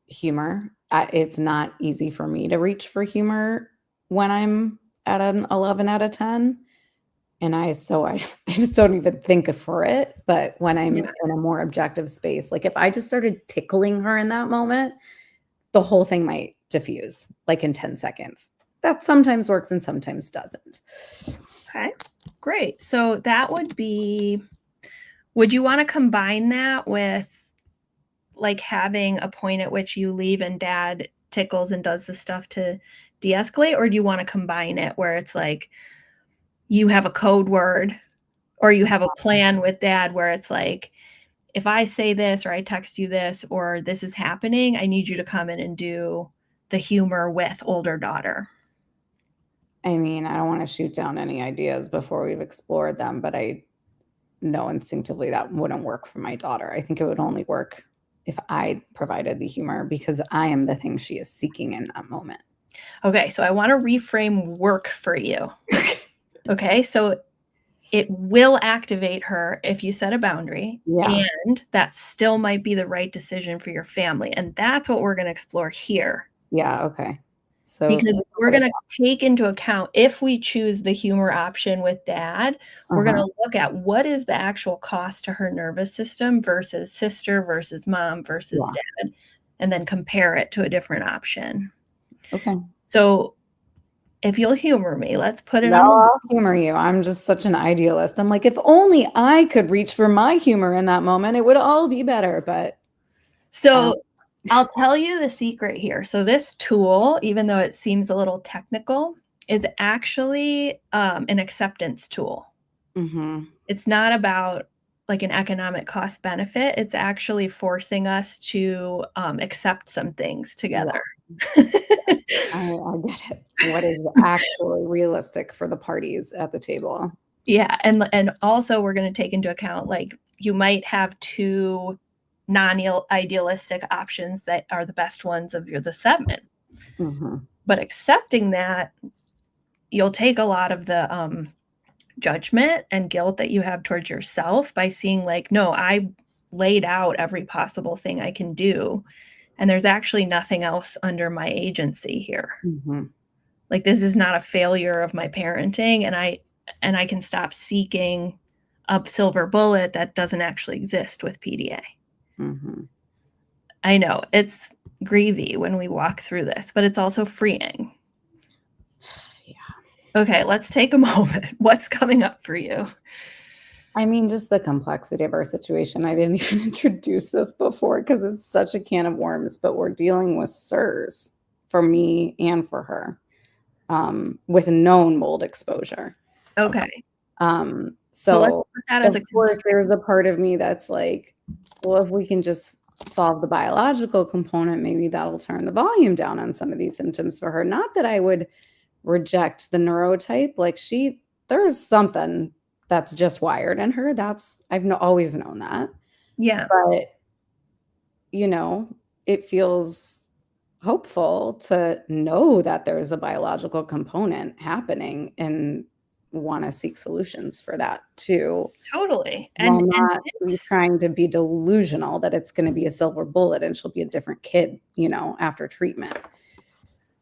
Speaker 2: humor, it's not easy for me to reach for humor when I'm at an 11 out of 10. And I just don't even think for it. But when I'm in a more objective space, like if I just started tickling her in that moment, the whole thing might diffuse like in 10 seconds. That sometimes works and sometimes doesn't.
Speaker 1: Okay, great. So that would you want to combine that with like having a point at which you leave and dad tickles and does the stuff to de-escalate? Or do you want to combine it where it's like you have a code word or you have a plan with dad where it's like, if I say this or I text you this or this is happening, I need you to come in and do the humor with older daughter?
Speaker 2: I mean, I don't want to shoot down any ideas before we've explored them, but I know instinctively that wouldn't work for my daughter. I think it would only work if I provided the humor because I am the thing she is seeking in that moment.
Speaker 1: Okay, so I want to reframe work for you. Okay, so it will activate her if you set a boundary,
Speaker 2: Yeah.
Speaker 1: and that still might be the right decision for your family, and that's what we're gonna explore here.
Speaker 2: Yeah, okay. So
Speaker 1: Because we're
Speaker 2: what is
Speaker 1: gonna take into account if we choose the humor option with dad,
Speaker 2: that?
Speaker 1: we're
Speaker 2: Uh-huh.
Speaker 1: gonna look at what is the actual cost to her nervous system versus sister versus mom versus
Speaker 2: Yeah.
Speaker 1: dad, and then compare it to a different option.
Speaker 2: Okay.
Speaker 1: So, if you'll humor me, let's put it
Speaker 2: No,
Speaker 1: on the
Speaker 2: I'll humor you. I'm just such an idealist. I'm like, if only I could reach for my humor in that moment, it would all be better, but I
Speaker 1: So,
Speaker 2: don't.
Speaker 1: I'll tell you the secret here. So this tool, even though it seems a little technical, is actually, an acceptance tool.
Speaker 2: Mhm.
Speaker 1: It's not about, like, an economic cost benefit, it's actually forcing us to, accept some things
Speaker 2: Yeah,
Speaker 1: together.
Speaker 2: I get it. What is actually realistic for the parties at the table?
Speaker 1: Yeah, and also we're gonna take into account, like, you might have 2 idealistic options that are the best ones of your the 7,
Speaker 2: Mhm.
Speaker 1: but accepting that, you'll take a lot of the, judgment and guilt that you have towards yourself by seeing, like, "No, I laid out every possible thing I can do, and there's actually nothing else under my agency here.
Speaker 2: Mhm.
Speaker 1: Like, this is not a failure of my parenting, and I can stop seeking a silver bullet that doesn't actually exist with PDA."
Speaker 2: Mhm.
Speaker 1: I know, it's grievy when we walk through this, but it's also freeing.
Speaker 2: Yeah.
Speaker 1: Okay, let's take a moment. What's coming up for you?
Speaker 2: I mean, just the complexity of our situation. I didn't even introduce this before because it's such a can of worms, but we're dealing with SIRS for me and for her, with known mold exposure.
Speaker 1: Okay, so let's
Speaker 2: So
Speaker 1: put that as
Speaker 2: of
Speaker 1: a
Speaker 2: course, there's
Speaker 1: constraint.
Speaker 2: a part of me that's like, well, if we can just solve the biological component, maybe that'll turn the volume down on some of these symptoms for her. Not that I would reject the neurotype, like there's something that's just wired in her. That's always known that.
Speaker 1: Yeah,
Speaker 2: But, you know, it feels hopeful to know that there's a biological component happening and wanna seek solutions for that too,
Speaker 1: totally,
Speaker 2: while
Speaker 1: and
Speaker 2: not
Speaker 1: this
Speaker 2: trying to be delusional that it's gonna be a silver bullet and she'll be a different kid, after treatment.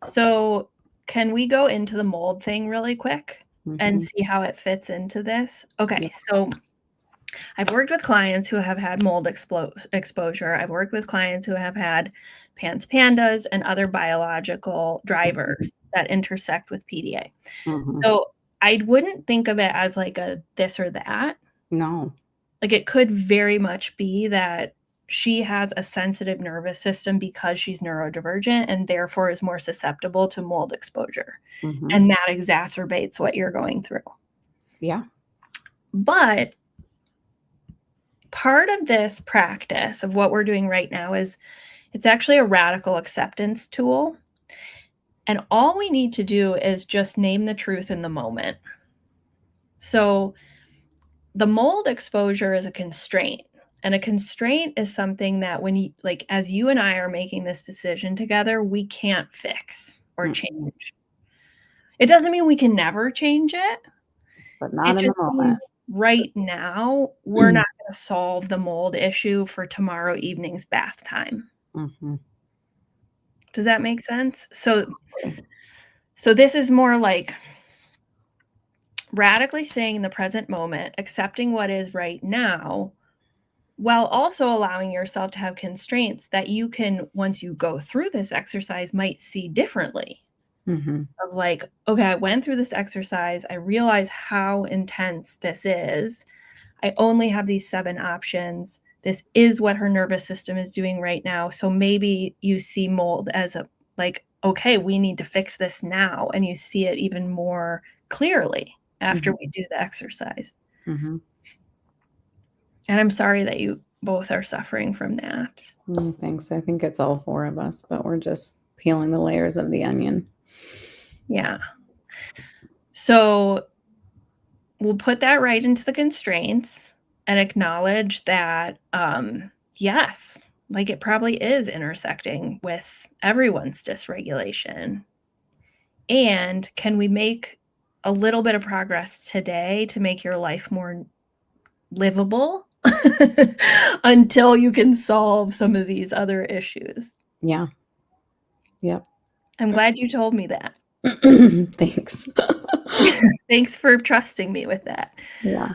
Speaker 1: so, can we go into the mold thing really quick and
Speaker 2: Mhm.
Speaker 1: see how it fits into this?
Speaker 2: Yeah.
Speaker 1: Okay, so I've worked with clients who have had mold exposure. I've worked with clients who have had pandas and other biological
Speaker 2: Mhm.
Speaker 1: drivers that intersect with PDA.
Speaker 2: Mhm.
Speaker 1: So, I wouldn't think of it as like a this or that.
Speaker 2: No.
Speaker 1: Like, it could very much be that she has a sensitive nervous system because she's neurodivergent and therefore is more susceptible to mold exposure,
Speaker 2: Mhm.
Speaker 1: and that exacerbates what you're going through.
Speaker 2: Yeah.
Speaker 1: But part of this practice of what we're doing right now is it's actually a radical acceptance tool, and all we need to do is just name the truth in the moment. So, the mold exposure is a constraint, and a constraint is something that when you like, as you and I are making this decision together, we can't fix or
Speaker 2: Mm-mm.
Speaker 1: change. It doesn't mean we can never change it.
Speaker 2: But
Speaker 1: It
Speaker 2: not in the
Speaker 1: just
Speaker 2: moment.
Speaker 1: means right now, we're not gonna solve the mold issue for tomorrow evening's bath time.
Speaker 2: Mhm.
Speaker 1: Does that make sense? So this is more like radically staying in the present moment, accepting what is right now, while also allowing yourself to have constraints that you can, once you go through this exercise, might see differently.
Speaker 2: Mhm.
Speaker 1: Of like, okay, I went through this exercise, I realize how intense this is. I only have these 7 options. This is what her nervous system is doing right now. So maybe you see mold as a like, okay, we need to fix this now. And you see it even more clearly after
Speaker 2: Mhm.
Speaker 1: we do the exercise.
Speaker 2: Mhm.
Speaker 1: And I'm sorry that you both are suffering from that.
Speaker 2: Thanks. I think it's all 4 of us, but we're just peeling the layers of the onion.
Speaker 1: Yeah. So we'll put that right into the constraints and acknowledge that, yes, like it probably is intersecting with everyone's dysregulation. And can we make a little bit of progress today to make your life more livable until you can solve some of these other issues.
Speaker 2: Yeah. Yep.
Speaker 1: I'm glad you told me that.
Speaker 2: Thanks.
Speaker 1: Thanks for trusting me with that.
Speaker 2: Yeah.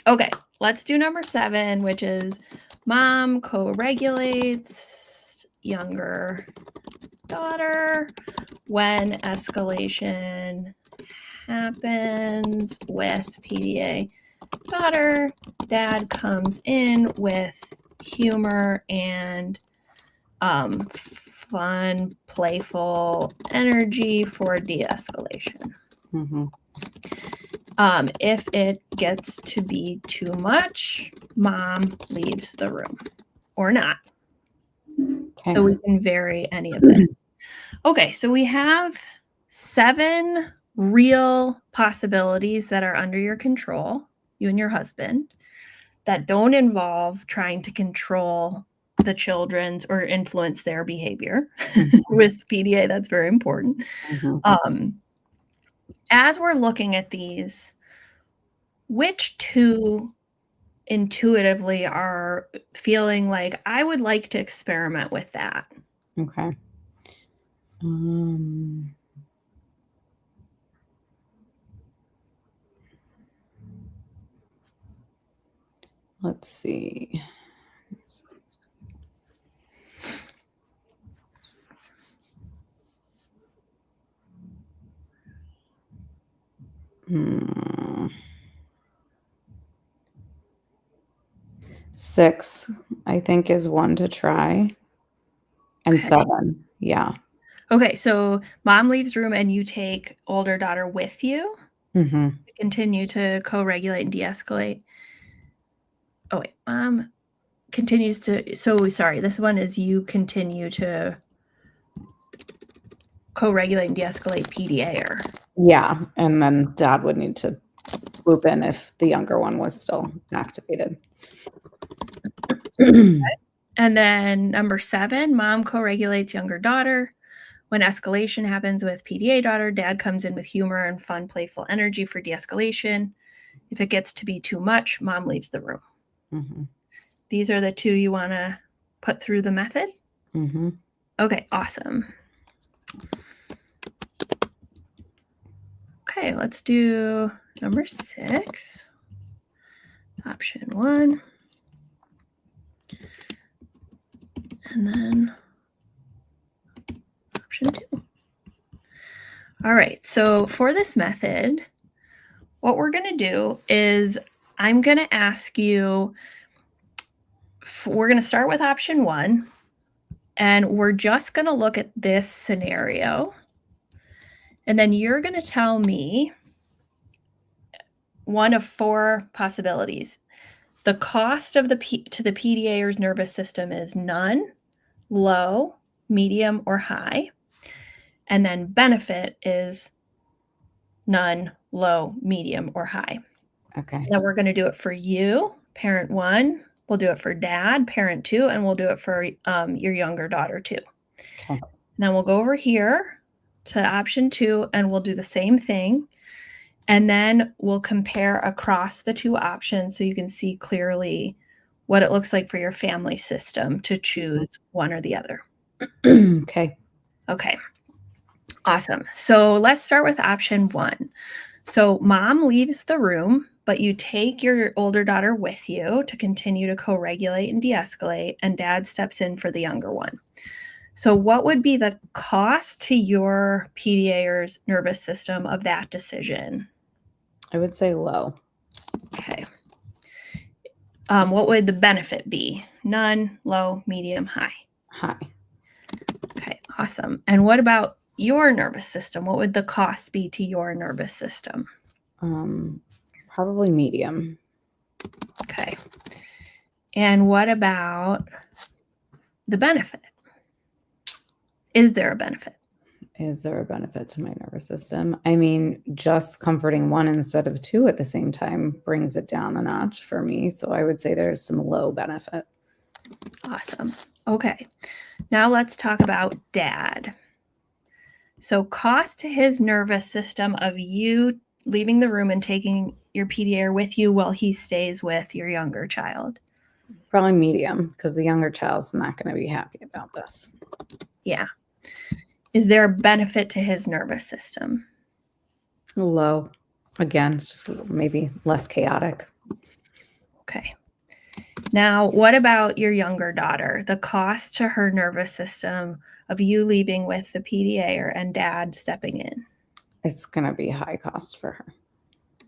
Speaker 1: Okay, let's do number 7, which is mom co-regulates younger daughter when escalation happens with PDA daughter. Dad comes in with humor and fun, playful energy for de-escalation.
Speaker 2: Mm-hmm.
Speaker 1: If it gets to be too much, mom leaves the room or not.
Speaker 2: Okay.
Speaker 1: So we can vary any of this. Okay, so we have 7 real possibilities that are under your control, you and your husband, that don't involve trying to control the children's or influence their behavior. With PDA, that's very important.
Speaker 2: Mm-hmm.
Speaker 1: As we're looking at these, which 2 intuitively are feeling like I would like to experiment with that?
Speaker 2: Okay. Let's see. Hmm. 6, I think, is one to try. And
Speaker 1: Okay.
Speaker 2: 7. Yeah.
Speaker 1: Okay, so mom leaves room and you take older daughter with you
Speaker 2: Mm-hmm.
Speaker 1: to continue to co-regulate and de-escalate. Oh wait, mom continues to, so sorry, this one is you continue to co-regulate and de-escalate PDA or
Speaker 2: Yeah. And then dad would need to swoop in if the younger one was still activated.
Speaker 1: and then number 7, mom co-regulates younger daughter. When escalation happens with PDA daughter, dad comes in with humor and fun, playful energy for de-escalation. If it gets to be too much, mom leaves the room.
Speaker 2: Mm-hmm.
Speaker 1: These are the 2 you want to put through the method?
Speaker 2: Mm-hmm.
Speaker 1: Okay, awesome. Okay, let's do number 6. Option 1. And then option 2. All right, so for this method, what we're going to do is I'm going to ask you, we're going to start with option 1, and we're just going to look at this scenario. And then you're going to tell me one of 4 possibilities. The cost of to the PDA's nervous system is none, low, medium, or high. And then benefit is none, low, medium, or high.
Speaker 2: Okay.
Speaker 1: Then we're going to do it for you, parent 1. We'll do it for dad, parent 2, and we'll do it for your younger daughter 2.
Speaker 2: Okay.
Speaker 1: Then we'll go over here to option 2, and we'll do the same thing. And then we'll compare across the 2 options so you can see clearly what it looks like for your family system to choose one or the other.
Speaker 2: Okay.
Speaker 1: Okay. Awesome. So let's start with option 1. So mom leaves the room, but you take your older daughter with you to continue to co-regulate and de-escalate, and dad steps in for the younger one. So what would be the cost to your PDA's nervous system of that decision?
Speaker 2: I would say low.
Speaker 1: Okay. What would the benefit be? None, low, medium, high?
Speaker 2: High.
Speaker 1: Okay, awesome. And what about your nervous system? What would the cost be to your nervous system?
Speaker 2: Probably medium.
Speaker 1: Okay. And what about the benefit? Is there a benefit?
Speaker 2: Is there a benefit to my nervous system? I mean, just comforting one instead of 2 at the same time brings it down a notch for me. So I would say there's some low benefit.
Speaker 1: Awesome. Okay. Now let's talk about dad. So cost to his nervous system of you leaving the room and taking your PDA with you while he stays with your younger child.
Speaker 2: Probably medium, because the younger child's not going to be happy about this.
Speaker 1: Yeah. Is there a benefit to his nervous system?
Speaker 2: Low. Again, it's just maybe less chaotic.
Speaker 1: Okay. Now, what about your younger daughter? The cost to her nervous system of you leaving with the PDA and dad stepping in?
Speaker 2: It's going to be high cost for her.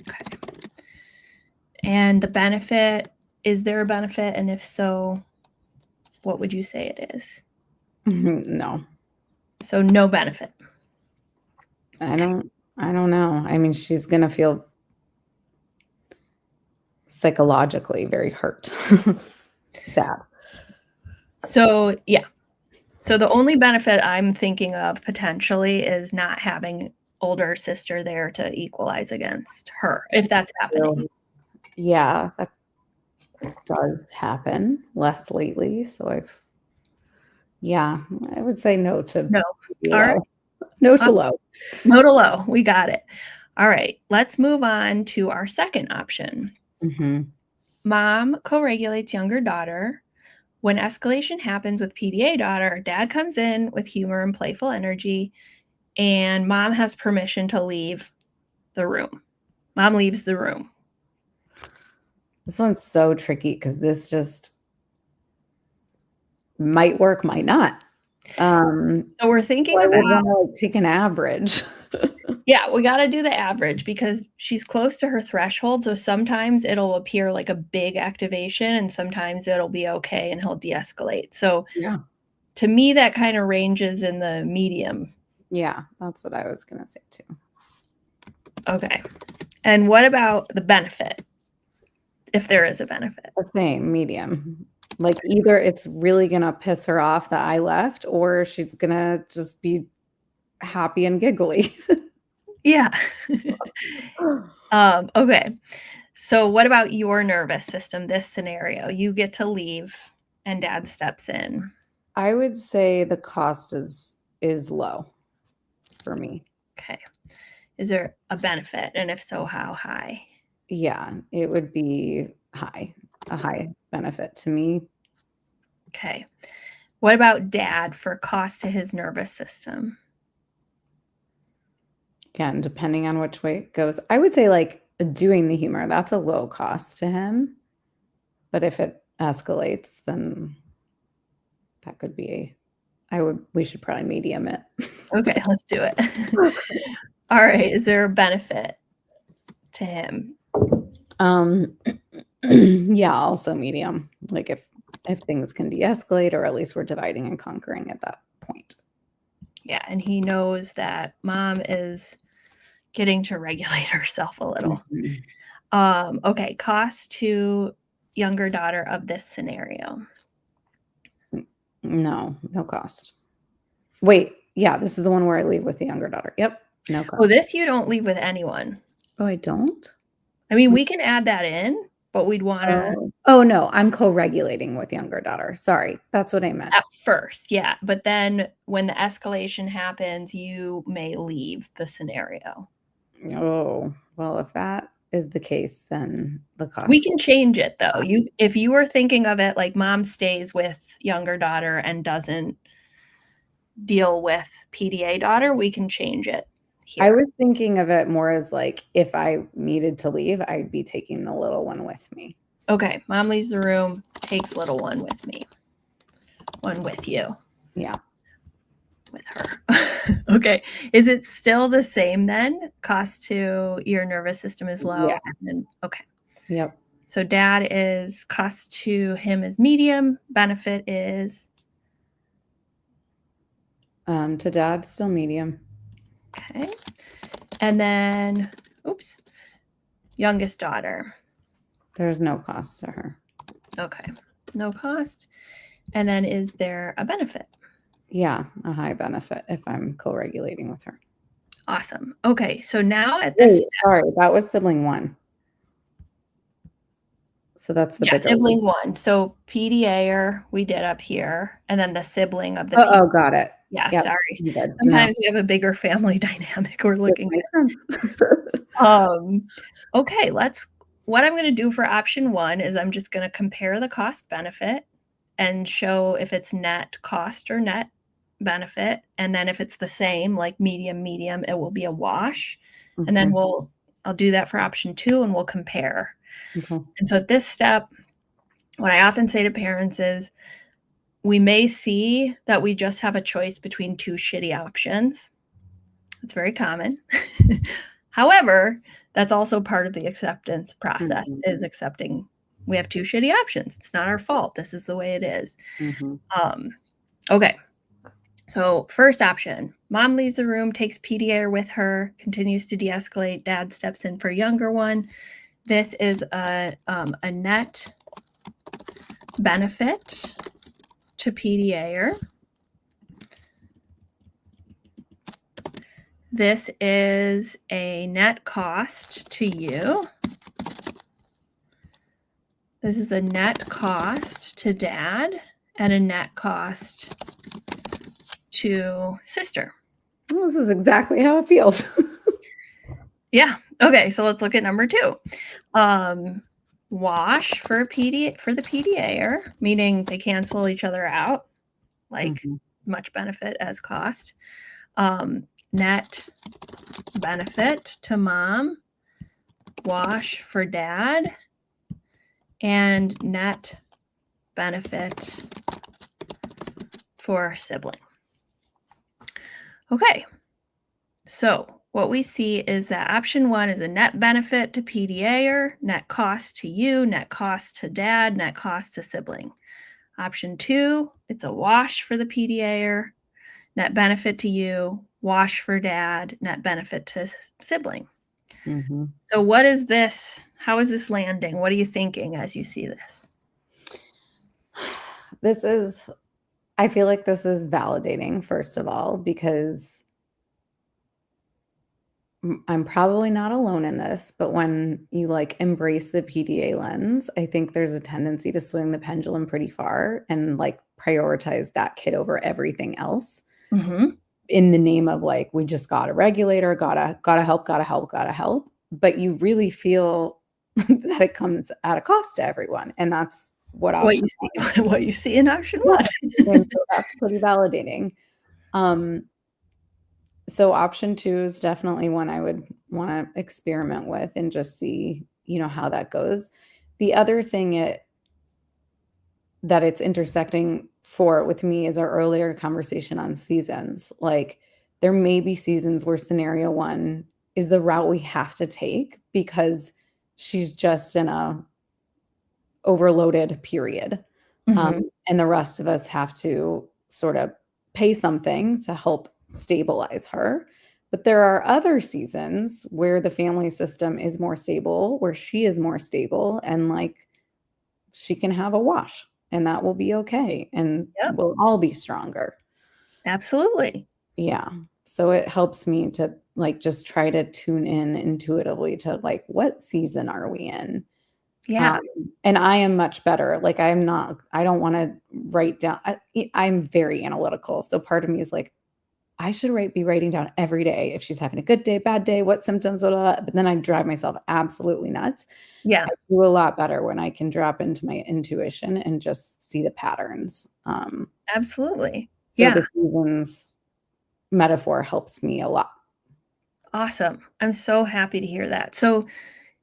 Speaker 1: Okay. And the benefit, is there a benefit? And if so, what would you say it is?
Speaker 2: No.
Speaker 1: So no benefit.
Speaker 2: I don't know. I mean, she's going to feel psychologically very hurt. Sad.
Speaker 1: So, yeah. So the only benefit I'm thinking of potentially is not having older sister there to equalize against her, if that's happening.
Speaker 2: Yeah, that does happen less lately. So I would say no to
Speaker 1: No.
Speaker 2: low.
Speaker 1: All right.
Speaker 2: No to low.
Speaker 1: No to low. We got it. All right. Let's move on to our second option.
Speaker 2: Mm-hmm.
Speaker 1: Mom co-regulates younger daughter. When escalation happens with PDA daughter, dad comes in with humor and playful energy, and mom has permission to leave the room. Mom leaves the room.
Speaker 2: This one's so tricky because this just might work, might not.
Speaker 1: So we're thinking
Speaker 2: I would
Speaker 1: about,
Speaker 2: want to take an average.
Speaker 1: yeah, we got to do the average because she's close to her threshold. So sometimes it'll appear like a big activation and sometimes it'll be okay and he'll de-escalate. So
Speaker 2: Yeah.
Speaker 1: to me, that kind of ranges in the medium.
Speaker 2: Yeah, that's what I was going to say too.
Speaker 1: Okay. And what about the benefit? If there is a benefit.
Speaker 2: The same, medium. Like either it's really going to piss her off that I left or she's going to just be happy and giggly.
Speaker 1: Yeah. Okay. So what about your nervous system, this scenario? You get to leave and dad steps in.
Speaker 2: I would say the cost is low for me.
Speaker 1: Okay. Is there a benefit? And if so, how high?
Speaker 2: Yeah, it would be high, a high benefit to me.
Speaker 1: Okay. What about dad for cost to his nervous system?
Speaker 2: Again, depending on which way it goes. I would say like doing the humor, that's a low cost to him. But if it escalates, then that could be we should probably medium it.
Speaker 1: Okay, let's do it. All right. Is there a benefit to him?
Speaker 2: Yeah, also medium. Like if things can de-escalate or at least we're dividing and conquering at that point.
Speaker 1: Yeah, and he knows that mom is getting to regulate herself a little.
Speaker 2: Mm-hmm.
Speaker 1: Okay, cost to younger daughter of this scenario.
Speaker 2: No cost. Wait, yeah, this is the one where I leave with the younger daughter. Yep, no cost.
Speaker 1: Oh, this you don't leave with anyone.
Speaker 2: Oh, I don't?
Speaker 1: I mean, we can add that in, but we'd want to.
Speaker 2: Oh, no, I'm co-regulating with younger daughter. Sorry, that's what I meant.
Speaker 1: At first, yeah. But then when the escalation happens, you may leave the scenario.
Speaker 2: Oh, well, if that is the case, then the cost.
Speaker 1: We can change it though. If you were thinking of it like mom stays with younger daughter and doesn't deal with PDA daughter, we can change it here.
Speaker 2: I was thinking of it more as like if I needed to leave, I'd be taking the little one with me.
Speaker 1: Okay, mom leaves the room, takes little one with me. One with you.
Speaker 2: Yeah.
Speaker 1: With her. Okay. Is it still the same then? Cost to your nervous system is low.
Speaker 2: Yeah.
Speaker 1: And then, okay.
Speaker 2: Yep.
Speaker 1: So dad is cost to him is medium. Benefit is?
Speaker 2: To dad, still medium.
Speaker 1: Okay. And then, youngest daughter.
Speaker 2: There's no cost to her.
Speaker 1: Okay. No cost. And then is there a benefit?
Speaker 2: Yeah, a high benefit if I'm co-regulating with her.
Speaker 1: Awesome. Okay, so now at this step,
Speaker 2: sorry, that was sibling one. So that's the bigger
Speaker 1: sibling one. So PDA we did up here, and then the sibling of the
Speaker 2: Oh, got it.
Speaker 1: Yeah,
Speaker 2: Yep.
Speaker 1: sorry.
Speaker 2: I'm good. No,
Speaker 1: Sometimes we have a bigger family dynamic we're
Speaker 2: this
Speaker 1: looking
Speaker 2: makes sense.
Speaker 1: at. Okay, what I'm gonna do for option 1 is I'm just gonna compare the cost benefit and show if it's net cost or net benefit, and then if it's the same, like medium, medium, it will be a wash, and then
Speaker 2: Mhm.
Speaker 1: I'll do that for option 2 and we'll compare.
Speaker 2: Okay.
Speaker 1: And so at this step, what I often say to parents is, we may see that we just have a choice between 2 shitty options. It's very common. However, that's also part of the acceptance process,
Speaker 2: Mhm.
Speaker 1: is accepting we have 2 shitty options. It's not our fault. This is the way it is.
Speaker 2: Mhm.
Speaker 1: Um, okay. So, first option, mom leaves the room, takes PDA with her, continues to de-escalate. Dad steps in for younger one. This is a net benefit to PDA. This is a net cost to you. This is a net cost to dad and a net cost to sister.
Speaker 2: Well, this is exactly how it feels.
Speaker 1: Yeah. Okay. So let's look at number 2. Wash for the PDA, meaning they cancel each other out, like
Speaker 2: Mhm.
Speaker 1: as much benefit as cost. Net benefit to mom, wash for dad, and net benefit for sibling. Okay, so what we see is that option 1 is a net benefit to PDA, net cost to you, net cost to dad, net cost to sibling. Option 2, it's a wash for the PDA, net benefit to you, wash for dad, net benefit to sibling.
Speaker 2: Mhm.
Speaker 1: So what is this? How is this landing? What are you thinking as you see this?
Speaker 2: This is I feel like this is validating, first of all, because I'm probably not alone in this, but when you, like, embrace the PDA lens, I think there's a tendency to swing the pendulum pretty far and, like, prioritize that kid over everything else
Speaker 1: Mhm.
Speaker 2: in the name of, like, "We just got a regulator, gotta help, gotta help, gotta help," but you really feel that it comes at a cost to everyone, and that's what
Speaker 1: What
Speaker 2: option
Speaker 1: you see
Speaker 2: 1 is.
Speaker 1: what you see in option
Speaker 2: Yeah,
Speaker 1: 1.
Speaker 2: and so that's pretty validating. Um, so option 2 is definitely one I would wanna experiment with and just see, how that goes. The other thing that it's intersecting for with me is our earlier conversation on seasons. Like, there may be seasons where scenario 1 is the route we have to take because she's just in a overloaded period.
Speaker 1: Mhm.
Speaker 2: And the rest of us have to sort of pay something to help stabilize her. But there are other seasons where the family system is more stable, where she is more stable, and like she can have a wash, and that will be okay. And
Speaker 1: Yep,
Speaker 2: we'll all be stronger.
Speaker 1: absolutely.
Speaker 2: Yeah. So it helps me to like just try to tune in intuitively to like what season are we in? Um,
Speaker 1: Yeah.
Speaker 2: and I am much better. Like, I don't wanna write down I'm very analytical, so part of me is like, I should be writing down every day if she's having a good day, bad day, what symptoms, blah, blah, blah, but then I drive myself absolutely nuts.
Speaker 1: Yeah,
Speaker 2: I do a lot better when I can drop into my intuition and just see the patterns.
Speaker 1: absolutely.
Speaker 2: So
Speaker 1: Yeah,
Speaker 2: the seasons metaphor helps me a lot.
Speaker 1: awesome. I'm so happy to hear that. So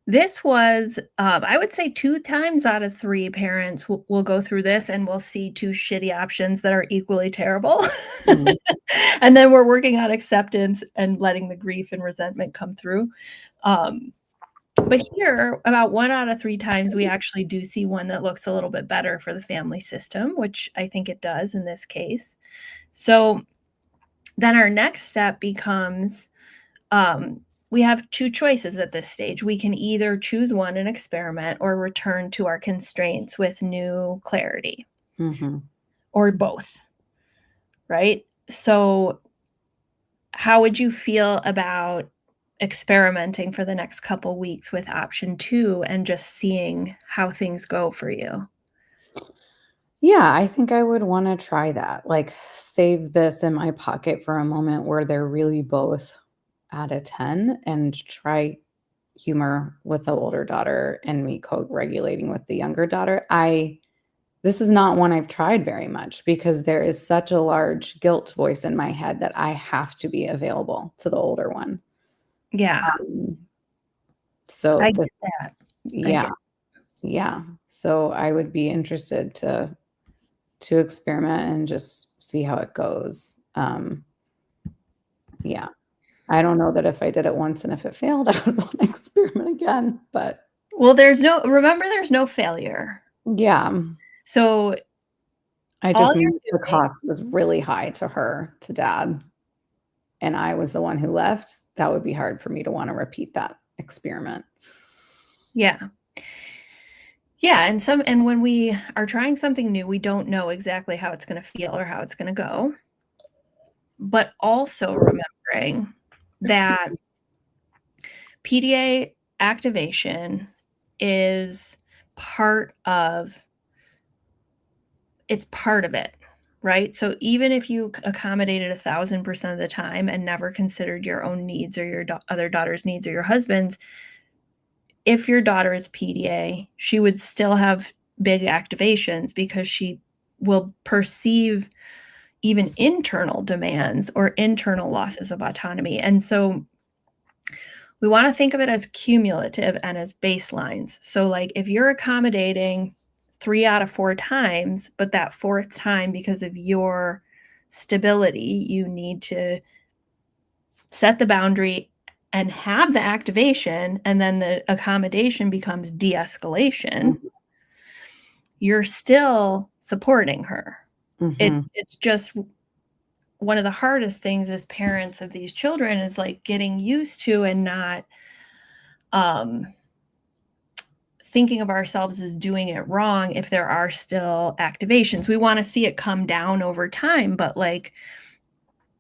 Speaker 1: this was, I would say 2 times out of 3 parents will go through this and we'll see 2 shitty options that are equally terrible.
Speaker 2: Mhm.
Speaker 1: And then we're working on acceptance and letting the grief and resentment come through. Um, but here, about 1 out of 3 times, we actually do see one that looks a little bit better for the family system, which I think it does in this case. So then our next step becomes, um, we have 2 choices at this stage. We can either choose one and experiment or return to our constraints with new clarity,
Speaker 2: Mhm.
Speaker 1: or both, right? So how would you feel about experimenting for the next couple weeks with option 2 and just seeing how things go for you?
Speaker 2: Yeah, I think I would wanna try that, like, save this in my pocket for a moment where they're really both at a 10 and try humor with the older daughter and me co-regulating with the younger daughter. I This is not one I've tried very much because there is such a large guilt voice in my head that I have to be available to the older one.
Speaker 1: Yeah,
Speaker 2: Um, so
Speaker 1: I
Speaker 2: the
Speaker 1: get that. I
Speaker 2: Yeah,
Speaker 1: get
Speaker 2: yeah. So I would be interested to experiment and just see how it goes. Yeah. I don't know that if I did it once and if it failed, I would wanna experiment again, but
Speaker 1: Well, there's no failure.
Speaker 2: yeah,
Speaker 1: So
Speaker 2: I
Speaker 1: all
Speaker 2: just mean the
Speaker 1: you're doing
Speaker 2: cost was really high to her, to dad, and I was the one who left. That would be hard for me to wanna repeat that experiment.
Speaker 1: yeah. Yeah, and when we are trying something new, we don't know exactly how it's gonna feel or how it's gonna go, but also remembering that PDA activation is part of it's part of it, right? So even if you accommodated 1,000% of the time and never considered your own needs or your other daughter's needs or your husband's, if your daughter is PDA, she would still have big activations because she will perceive even internal demands or internal losses of autonomy. And so we want to think of it as cumulative and as baselines. So, like, if you're accommodating 3 out of 4 times, but that fourth time, because of your stability, you need to set the boundary and have the activation, and then the accommodation becomes de escalation,
Speaker 2: Mhm,
Speaker 1: you're still supporting her.
Speaker 2: mhm,
Speaker 1: It's just one of the hardest things as parents of these children is like getting used to and not um thinking of ourselves as doing it wrong if there are still activations. We want to see it come down over time, but like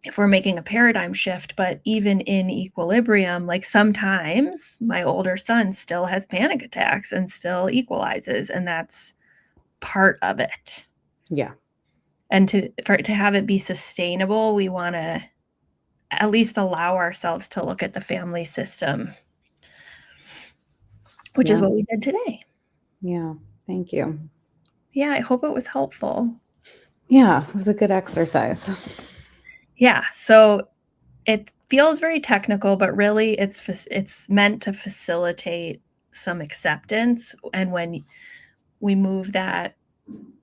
Speaker 1: if we're making a paradigm shift, but even in equilibrium, like sometimes my older son still has panic attacks and still equalizes, and that's part of it.
Speaker 2: yeah,
Speaker 1: And to have it be sustainable, we want to at least allow ourselves to look at the family system, which is
Speaker 2: yeah,
Speaker 1: what we did today.
Speaker 2: yeah, thank you.
Speaker 1: Yeah, I hope it was helpful.
Speaker 2: Yeah, it was a good exercise.
Speaker 1: Yeah, so it feels very technical, but really it's meant to facilitate some acceptance, and when we move that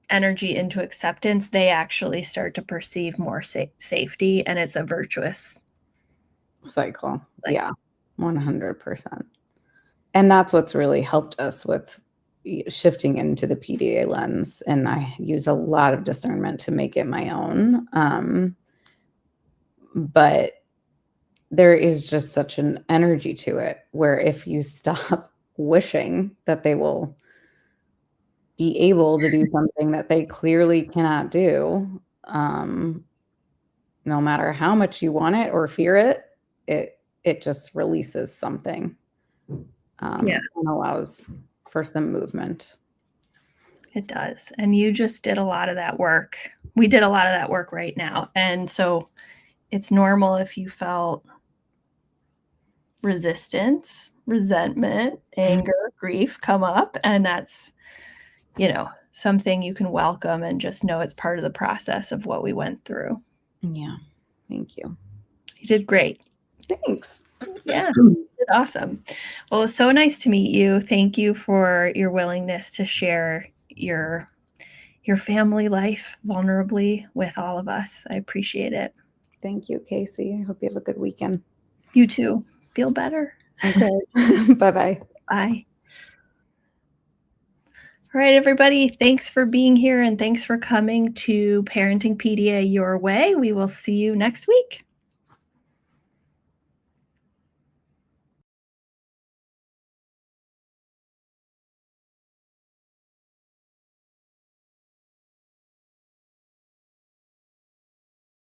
Speaker 1: energy into acceptance, they actually start to perceive more safety, and it's a virtuous
Speaker 2: Cycle, yeah,
Speaker 1: cycle.
Speaker 2: 100%. And that's what's really helped us with shifting into the PDA lens. And I use a lot of discernment to make it my own. But there is just such an energy to it where if you stop wishing that they will be able to do something that they clearly cannot do, no matter how much you want it or fear it, it just releases something,
Speaker 1: Yeah,
Speaker 2: and allows for some movement.
Speaker 1: it does, and you just did a lot of that work. We did a lot of that work right now, and so it's normal if you felt resistance, resentment, anger, grief come up, and that's, something you can welcome and just know it's part of the process of what we went through.
Speaker 2: Yeah. Thank you.
Speaker 1: You did great.
Speaker 2: Thanks.
Speaker 1: Yeah, you did awesome. Well, it was so nice to meet you. Thank you for your willingness to share your family life vulnerably with all of us. I appreciate it.
Speaker 2: Thank you, Casey. I hope you have a good weekend.
Speaker 1: You too. Feel better.
Speaker 2: Okay. Bye-bye.
Speaker 1: Bye. All right, everybody. Thanks for being here and thanks for coming to Parenting PDA Your Way. We will see you next week.